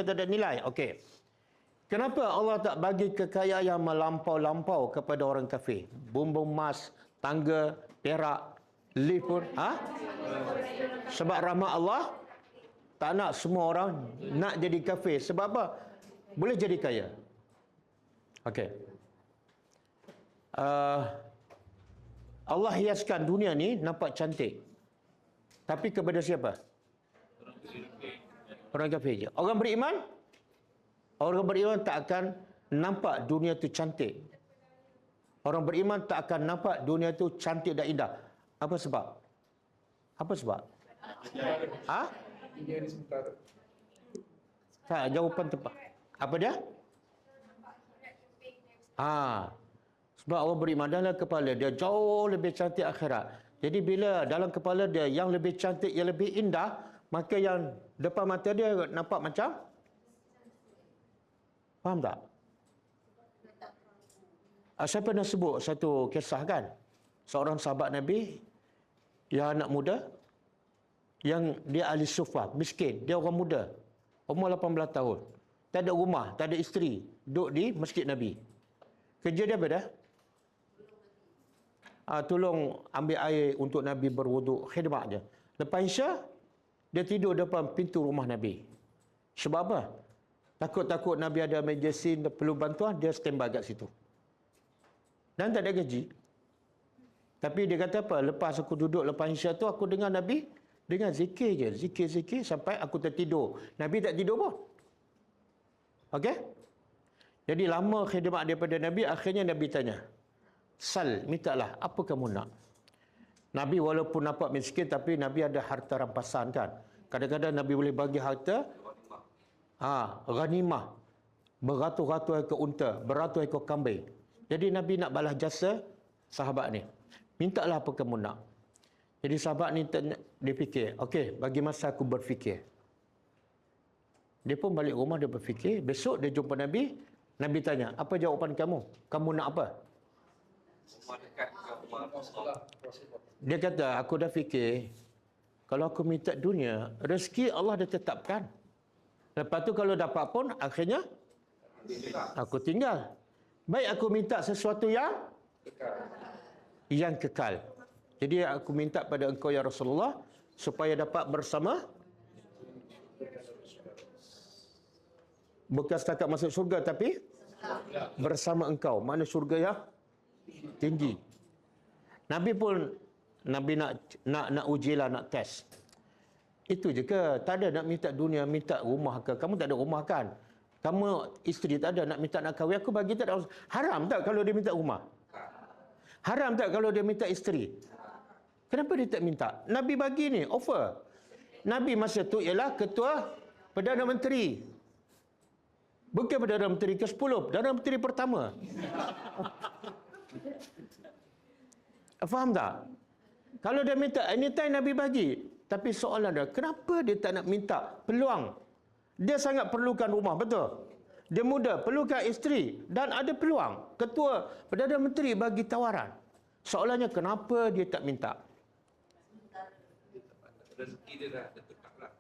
tak ada nilai. Okey. Kenapa Allah tak bagi kekayaan yang melampau-lampau kepada orang kafir? Bumbung emas, tangga, perak, lift pun. Sebab rahmat Allah, tak nak semua orang nak jadi kafir. Sebab apa? Boleh jadi kaya. Okey. Allah hiaskan dunia ni nampak cantik. Tapi kepada siapa? Orang kafir je. Orang beriman? Orang beriman tak akan nampak dunia tu cantik. Orang beriman tak akan nampak dunia tu cantik dan indah. Apa sebab? Dunia ni sementara. Tak, jawapan tepat. Apa dia? Sebab Allah beriman dalam kepala dia jauh lebih cantik akhirat. Jadi bila dalam kepala dia yang lebih cantik, yang lebih indah, maka yang depan mata dia nampak macam, faham tak? Saya pernah sebut satu kisah kan. Seorang sahabat Nabi yang anak muda, yang dia ahli sufah, miskin. Dia orang muda, umur 18 tahun. Tak ada rumah, tak ada isteri. Duduk di masjid Nabi. Kerja dia apa dah? Tolong ambil air untuk Nabi berwuduk, khidmat je. Lepas Isya, dia tidur depan pintu rumah Nabi. Sebab apa? Takut-takut Nabi ada emergency, perlu bantuan, dia standby kat situ. Dan tak ada gaji. Tapi dia kata apa? Lepas aku duduk lepas Isya tu, aku dengar Nabi dengar zikir je. Zikir sampai aku tertidur. Nabi tak tidur pun. Okey? Jadi lama khidmat daripada Nabi, akhirnya Nabi tanya, Sal, mintalah, apa kamu nak? Nabi walaupun nampak miskin, tapi Nabi ada harta rampasan kan. Kadang-kadang Nabi boleh bagi harta, ghanimah, beratus-ratus ekor unta, beratus ekor kambing. Jadi Nabi nak balas jasa sahabat ni. Mintalah apa kamu nak. Jadi sahabat ni dia fikir, okey, bagi masa aku berfikir. Dia pun balik rumah, dia berfikir. Besok dia jumpa Nabi. Nabi tanya, apa jawapan kamu? Kamu nak apa? Dia kata, aku dah fikir, kalau aku minta dunia, rezeki Allah dah tetapkan. Lepas tu kalau dapat pun, akhirnya aku tinggal. Baik aku minta sesuatu yang kekal. Jadi aku minta pada engkau ya Rasulullah, supaya dapat bersama, bukan setakat masuk syurga, tapi bersama engkau. Mana syurga yang tinggi. Nabi pun nak ujilah, nak test. Itu je ke? Tak ada nak minta dunia, minta rumah ke? Kamu tak ada rumah kan? Kamu isteri tak ada, nak minta nak kahwin, aku bagi tak ada. Haram tak kalau dia minta rumah? Haram tak kalau dia minta isteri? Kenapa dia tak minta? Nabi bagi ni, offer. Nabi masa tu ialah ketua Perdana Menteri. Bukan Perdana Menteri ke-10, Perdana Menteri pertama. Faham tak? Kalau dia minta, anytime Nabi bagi. Tapi soalan dia, kenapa dia tak nak minta peluang? Dia sangat perlukan rumah, betul? Dia muda, perlukan isteri dan ada peluang. Ketua Perdana Menteri bagi tawaran. Soalannya, kenapa dia tak minta? Rezeki dia dah tetap lah.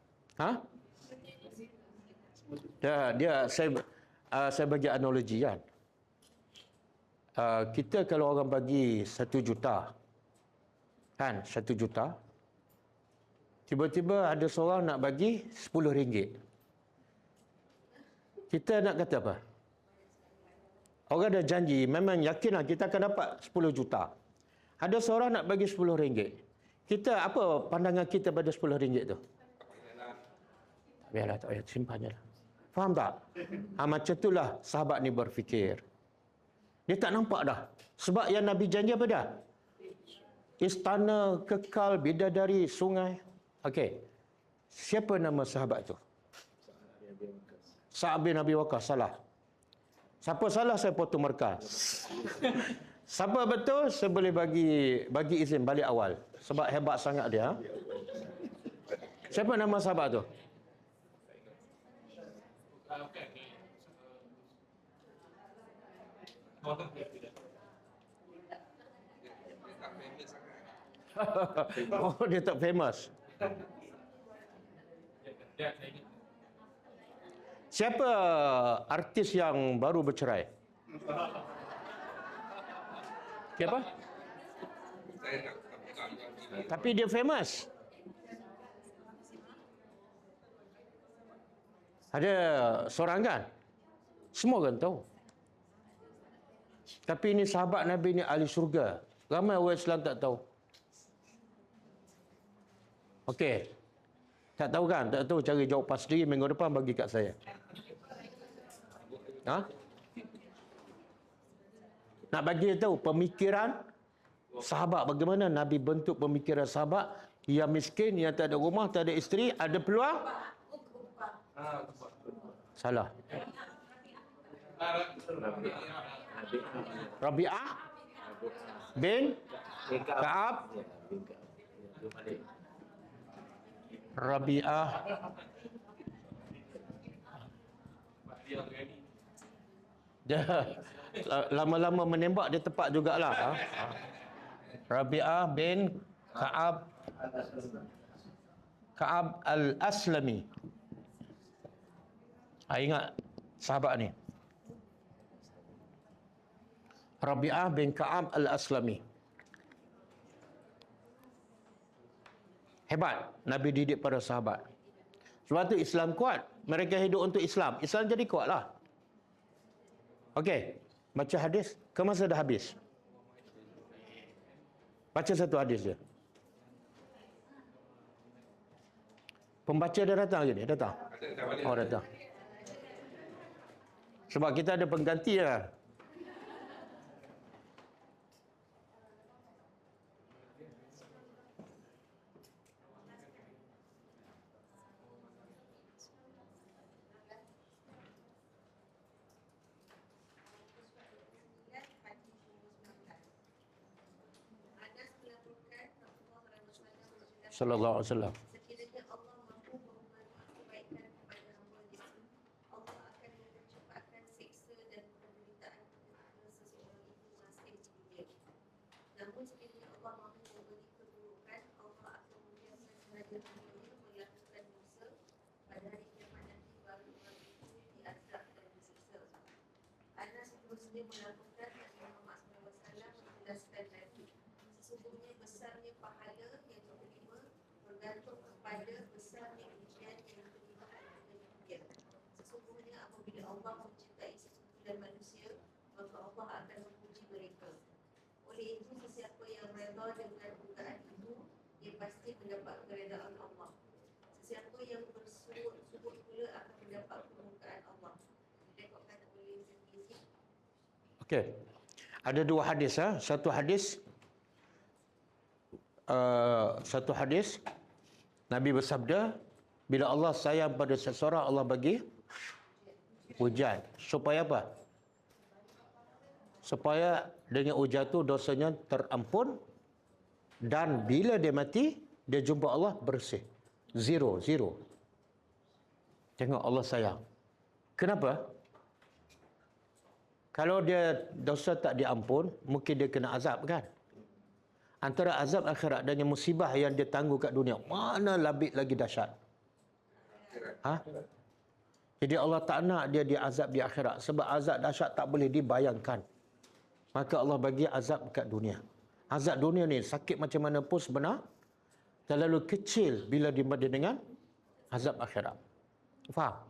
Saya bagi analogi kan. Kita kalau orang bagi 1 juta, kan, 1 juta, tiba-tiba ada seorang nak bagi 10 ringgit. Kita nak kata apa? Orang dah janji, memang yakinlah kita akan dapat 10 juta. Ada seorang nak bagi 10 ringgit. Kita, apa pandangan kita pada 10 ringgit tu? Biarlah, tak payah, simpan je lah. Faham tak? Macam itulah sahabat ni berfikir. Dia tak nampak dah. Sebab yang Nabi janji apa dah? Istana, kekal, bidadari, sungai. Okey. Siapa nama sahabat tu? Sa'ad bin Abi Waqqas, salah. Siapa salah, saya potong markah. Siapa betul, saya boleh bagi izin balik awal. Sebab hebat sangat dia. Siapa nama sahabat tu? Oh, dia tak famous. Siapa artis yang baru bercerai? Siapa? Saya tak Tapi dia famous. Ada seorang kan? Semua orang tahu. Tapi ini sahabat Nabi ni ahli syurga. Ramai orang Islam tak tahu. Okey. Tak tahu kan? Tak tahu, cari jawapan sendiri minggu depan bagi kat saya. Ha? Nak bagi tahu pemikiran sahabat, bagaimana Nabi bentuk pemikiran sahabat yang miskin, yang tak ada rumah, tak ada isteri, ada peluang? Salah. Rabi'ah bin Ka'ab. Rabi'ah dia lama-lama menembak dia tepat jugalah. Rabi'ah bin Ka'ab al-Aslami. Ingat sahabat ni. Rabi'ah bin Ka'ab al-Aslami. Hebat Nabi didik para sahabat. Sebab tu Islam kuat. Mereka hidup untuk Islam. Islam jadi kuatlah. Okey, baca hadis. Ke masa dah habis. Baca satu hadis je. Pembaca dah datang lagi ni? Datang? Oh, datang. Sebab kita ada pengganti lah. Sallallahu alaihi wasallam. Sekiranya Allah mampu memberi kebaikan kepada hamba-Nya, Allah akan mempercepatkan siksa dan penderitaan seseorang itu masih di dunia. Namun sekiranya Allah mampu memberi keburukan, Allah akan membiarkan raja dunia melakukan dosa pada hari kiamat nanti, baru orang itu diazab dan disiksa. Anas seterusnya melakukan dan Muhammad SAW menjelaskan lagi, sesungguhnya besarnya pahala yang diterima bergantung kepada besarnya ujian yang diterima dengan demikian. Sesungguhnya apabila Allah mencintai sekumpulan manusia, maka Allah akan memuji mereka. Oleh itu, sesiapa yang redha dengan dugaan itu, dia pasti mendapat keredaan Allah. Sesiapa yang bersungguh-sungguh pula akan mendapat kemurkaan Allah. Direkodkan oleh Tirmizi. Okey. Ada dua hadis. Satu hadis Nabi bersabda, bila Allah sayang pada seseorang, Allah bagi hujan. Supaya apa? Supaya dengan hujan tu dosanya terampun, dan bila dia mati, dia jumpa Allah bersih. Zero. Tengok Allah sayang. Kenapa? Kalau dia dosa tak diampun, mungkin dia kena azab kan? Antara azab akhirat dan musibah yang dia tangguh kat dunia, mana lebih lagi dahsyat? Ha? Jadi Allah tak nak dia diazab di akhirat. Sebab azab dahsyat tak boleh dibayangkan. Maka Allah bagi azab kat dunia. Azab dunia ni sakit macam mana pun sebenar, terlalu kecil bila dibanding dengan azab akhirat. Faham?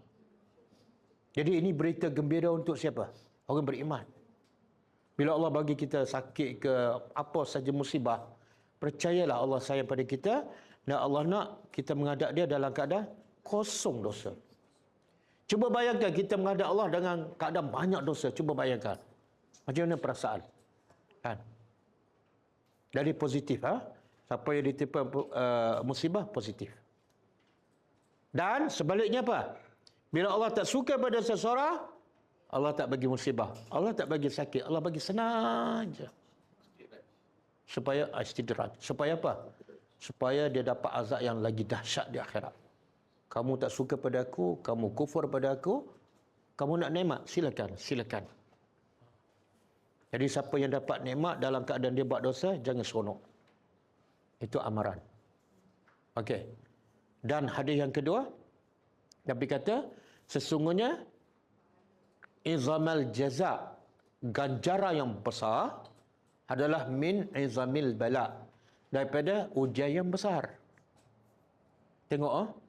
Jadi ini berita gembira untuk siapa? Orang beriman. Bila Allah bagi kita sakit ke apa saja musibah, percayalah Allah sayang pada kita, dan Allah nak kita menghadap dia dalam keadaan kosong dosa. Cuba bayangkan kita menghadap Allah dengan keadaan banyak dosa. Cuba bayangkan. Macam mana perasaan? Kan? Dari positif. Siapa yang ditimpa musibah, positif. Dan sebaliknya apa? Bila Allah tak suka pada seseorang, Allah tak bagi musibah. Allah tak bagi sakit. Allah bagi senang je. Supaya istidraj. Supaya apa? Supaya dia dapat azab yang lagi dahsyat di akhirat. Kamu tak suka pada aku, kamu kufur pada aku, kamu nak nikmat, silakan, silakan. Jadi siapa yang dapat nikmat dalam keadaan dia buat dosa, jangan seronok. Itu amaran. Okey. Dan hadis yang kedua, Nabi kata, sesungguhnya izamal jaza, ganjaran yang besar adalah min izamil bala, daripada ujian yang besar. Tengok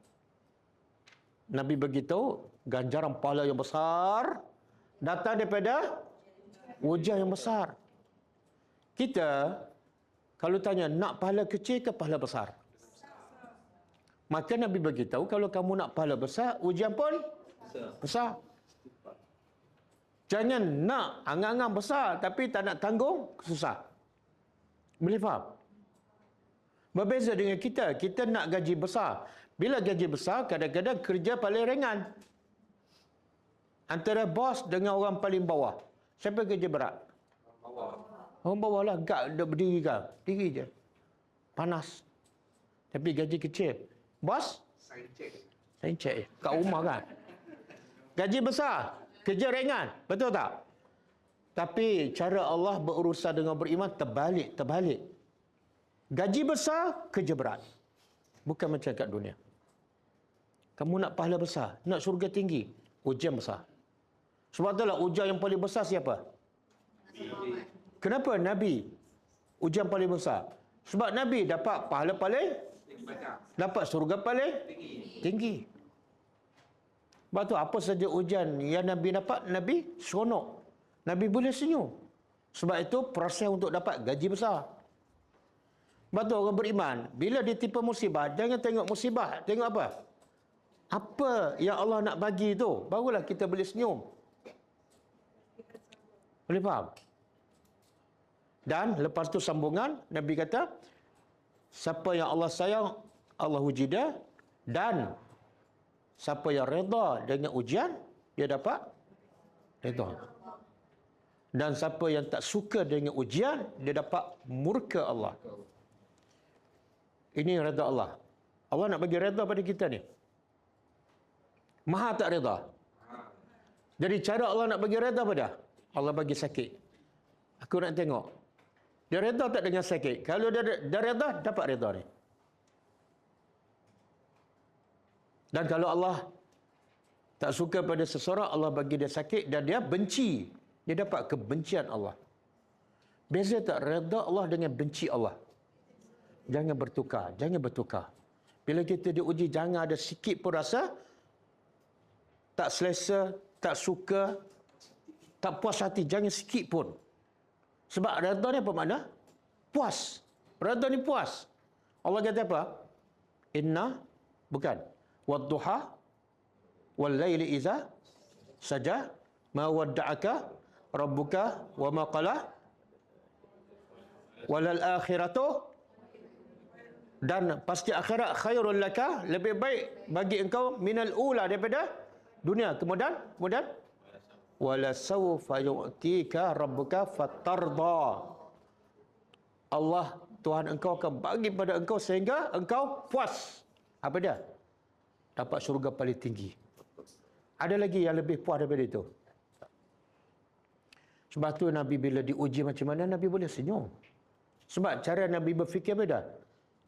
Nabi beritahu ganjaran pahala yang besar datang daripada ujian yang besar. Kita kalau tanya nak pahala kecil ke pahala besar? Maka Nabi beritahu kalau kamu nak pahala besar, ujian pun besar. Jangan nak angan-angan besar tapi tak nak tanggung, susah. Boleh faham? Berbeza dengan kita. Kita nak gaji besar. Bila gaji besar, kadang-kadang kerja paling ringan. Antara bos dengan orang paling bawah. Siapa kerja berat? Orang bawah lah. Gak berdiri kan. Diri je. Panas. Tapi gaji kecil. Bos? Sign check je. Kat rumah kan. Gaji besar. Kerja ringan. Betul tak? Tapi cara Allah berurusan dengan beriman terbalik. Gaji besar, kerja berat. Bukan macam kat dunia. Kamu nak pahala besar, nak syurga tinggi, ujian besar. Sebab itulah ujian yang paling besar siapa? Kenapa Nabi ujian paling besar? Sebab Nabi dapat pahala paling, dapat syurga paling tinggi. Sebab tu apa saja ujian yang Nabi dapat, Nabi seronok. Nabi boleh senyum. Sebab itu proses untuk dapat gaji besar. Sebab tu orang beriman, bila ditimpa musibah, jangan tengok musibah. Tengok apa? Apa yang Allah nak bagi tu, barulah kita boleh senyum. Boleh faham? Dan lepas tu sambungan, Nabi kata, siapa yang Allah sayang, Allah uji dia. Dan siapa yang reda dengan ujian, dia dapat reda. Dan siapa yang tak suka dengan ujian, dia dapat murka Allah. Ini reda Allah. Allah nak bagi reda pada kita ni. Maha tak reda. Jadi cara Allah nak bagi reda pada? Allah bagi sakit. Aku nak tengok. Dia reda tak dengan sakit? Kalau dia reda, dapat reda ni. Dan kalau Allah tak suka pada seseorang, Allah bagi dia sakit dan dia benci. Dia dapat kebencian Allah. Beza tak reda Allah dengan benci Allah? Jangan bertukar, jangan bertukar. Bila kita diuji, jangan ada sikit pun rasa tak selesa, tak suka, tak puas hati. Jangan sikit pun. Sebab redha ni apa makna? Puas. Redha ni puas. Allah kata apa? Inna, bukan. Wadduha, wal layli iza saja, ma wadda'aka rabbuka wa ma qala, walal akhiratu, dan pasti akhirat khairul laka, lebih baik bagi engkau minal ula, daripada dunia. Kemudian wala sawfa yu'tika rabbuka fatarda. Allah Tuhan engkau akan bagi pada engkau sehingga engkau puas. Apa dia? Dapat syurga paling tinggi. Ada lagi yang lebih puas daripada itu? Sebab tu Nabi bila diuji macam mana, Nabi boleh senyum. Sebab cara Nabi berfikir beda.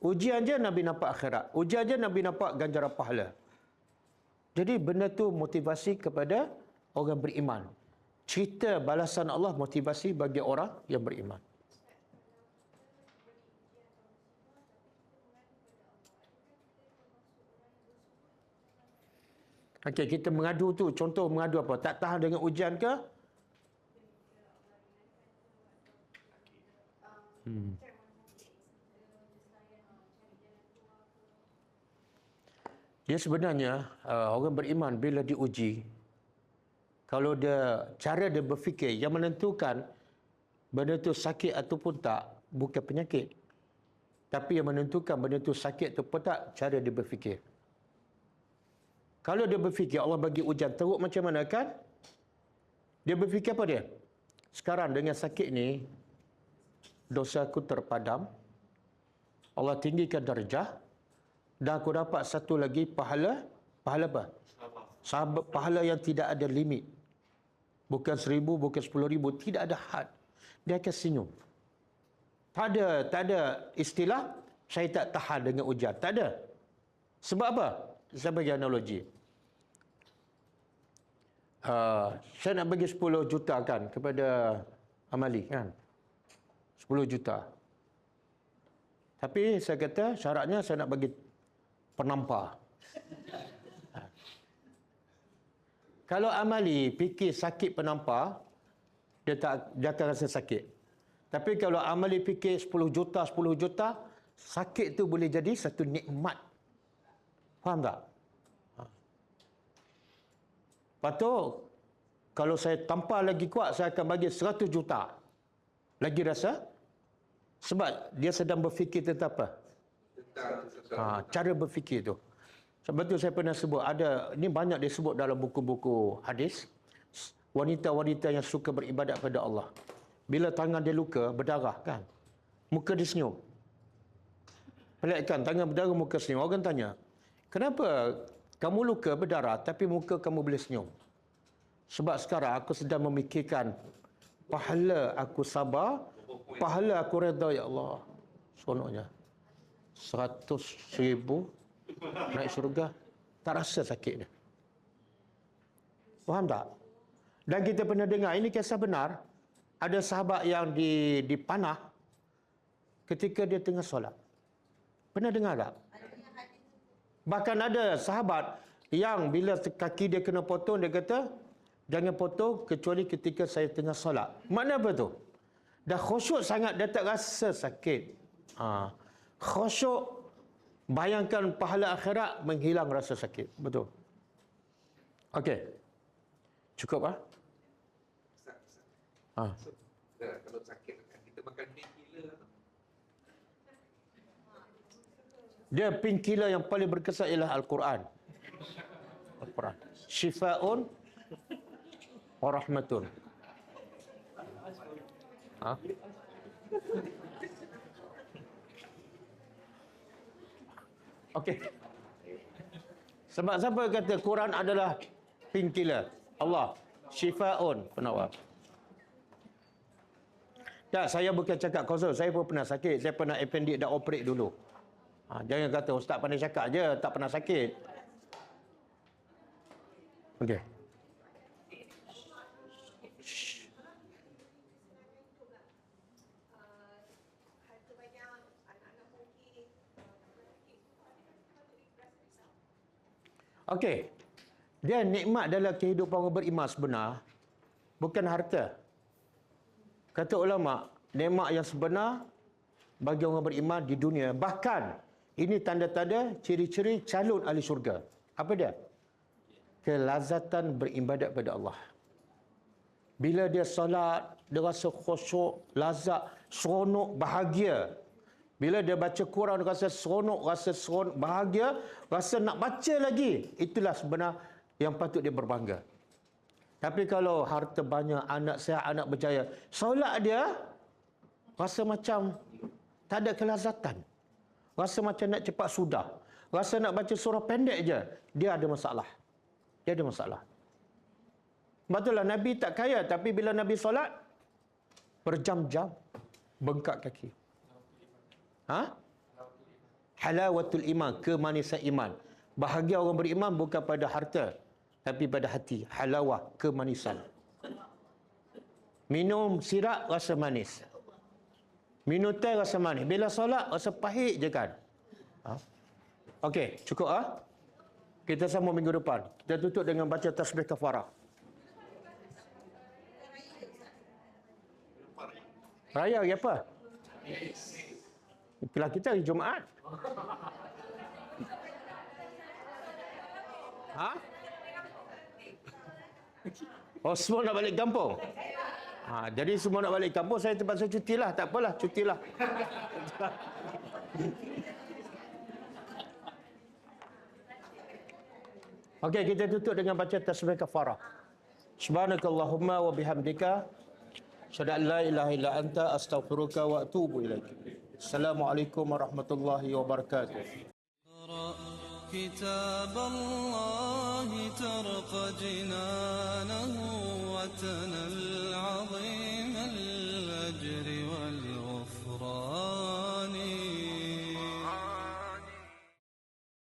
Ujian je Nabi nampak akhirat. Ujian je Nabi nampak ganjaran pahala. Jadi benda tu motivasi kepada orang beriman. Cerita balasan Allah motivasi bagi orang yang beriman. Okey, kita mengadu tu, contoh mengadu apa? Tak tahan dengan ujian ke? Dia sebenarnya orang beriman bila diuji, kalau dia cara dia berfikir yang menentukan benda tu sakit ataupun tak bukan penyakit, tapi yang menentukan benda tu sakit ataupun tak cara dia berfikir. Kalau dia berfikir Allah bagi hujan teruk macam mana kan? Dia berfikir apa dia? Sekarang dengan sakit ni, dosa aku terpadam, Allah tinggikan darjah, dan aku dapat satu lagi pahala. Pahala apa? Sahabat pahala yang tidak ada limit. Bukan 1,000, bukan 10,000, tidak ada had. Dia akan senyum. Tak ada istilah saya tak tahan dengan hujan. Tak ada. Sebab apa? Saya bagi analogi. Saya nak bagi 10 juta kan kepada Amali kan. 10 juta. Tapi saya kata syaratnya saya nak bagi penampar. Kalau Amali fikir sakit penampar, dia akan rasa sakit. Tapi kalau Amali fikir 10 juta, sakit tu boleh jadi satu nikmat. Faham tak? Lepas tu, kalau saya tampar lagi kuat, saya akan bagi 100 juta. Lagi rasa? Sebab dia sedang berfikir tentang apa? Cara berfikir tu. Sebab tu saya pernah sebut, ini banyak disebut dalam buku-buku hadis. Wanita-wanita yang suka beribadat pada Allah. Bila tangan dia luka, berdarah kan? Muka dia senyum. Pelik kan? Tangan berdarah, muka senyum. Orang tanya, kenapa kamu luka berdarah tapi muka kamu boleh senyum? Sebab sekarang aku sedang memikirkan pahala aku sabar, pahala aku redha ya Allah. Seronoknya. 100,000 naik syurga, tak rasa sakit dia. Faham tak? Dan kita pernah dengar, ini kisah benar, ada sahabat yang dipanah ketika dia tengah solat. Pernah dengar tak? Bahkan ada sahabat yang bila kaki dia kena potong, dia kata, jangan potong kecuali ketika saya tengah solat. Makna apa tu? Dah khusyuk sangat, dia tak rasa sakit. Khusyuk, bayangkan pahala akhirat, menghilang rasa sakit. Betul. Okey. Cukup ah? Kalau sakit, kita makan painkiller. Dia painkiller yang paling berkesan ialah Al-Quran. Al-Quran. Syifa'un wa rahmatun. Okey. Sebab siapa kata Quran adalah painkiller? Allah. Syifa'un. Penawar. Tak, saya bukan cakap kosong. Saya pun pernah sakit. Saya pernah appendix dah operate dulu. Jangan kata ustaz pandai cakap je, tak pernah sakit. Okey. Okey. Dia nikmat dalam kehidupan orang beriman sebenar bukan harta. Kata ulama, nikmat yang sebenar bagi orang beriman di dunia, bahkan ini tanda-tanda ciri-ciri calon ahli syurga. Apa dia? Kelazatan beribadat pada Allah. Bila dia solat, dia rasa khusyuk, lazat, seronok, bahagia. Bila dia baca Quran, dia rasa seronok, bahagia, rasa nak baca lagi. Itulah sebenar yang patut dia berbangga. Tapi kalau harta banyak, anak sihat, anak berjaya, solat dia rasa macam tak ada kelazatan. Rasa macam nak cepat sudah. Rasa nak baca surah pendek je. Dia ada masalah. Dia ada masalah. Betullah Nabi tak kaya, tapi bila Nabi solat, berjam-jam bengkak kaki. Halawatul iman, kemanisan iman. Bahagia orang beriman bukan pada harta, tapi pada hati. Halawah, kemanisan. Minum sirap rasa manis. Minum teh rasa manis. Bila solat rasa pahit je kan. Okey, cukup Kita sambung minggu depan. Kita tutup dengan baca tasbih kafarah. Raya hari apa? Itulah kita hari Jumaat. Oh, semua nak balik kampung? Jadi semua nak balik kampung, saya terpaksa cutilah. Tak apalah, cutilah. Okey, kita tutup dengan baca tasbih kafarah. Subhanakallahumma wa bihamdika asyhadu an la ilaha illa anta astaghfiruka wa atubu ilaik. Assalamualaikum warahmatullahi wabarakatuh. كتاب الله ترق جنانه وتنى العظيم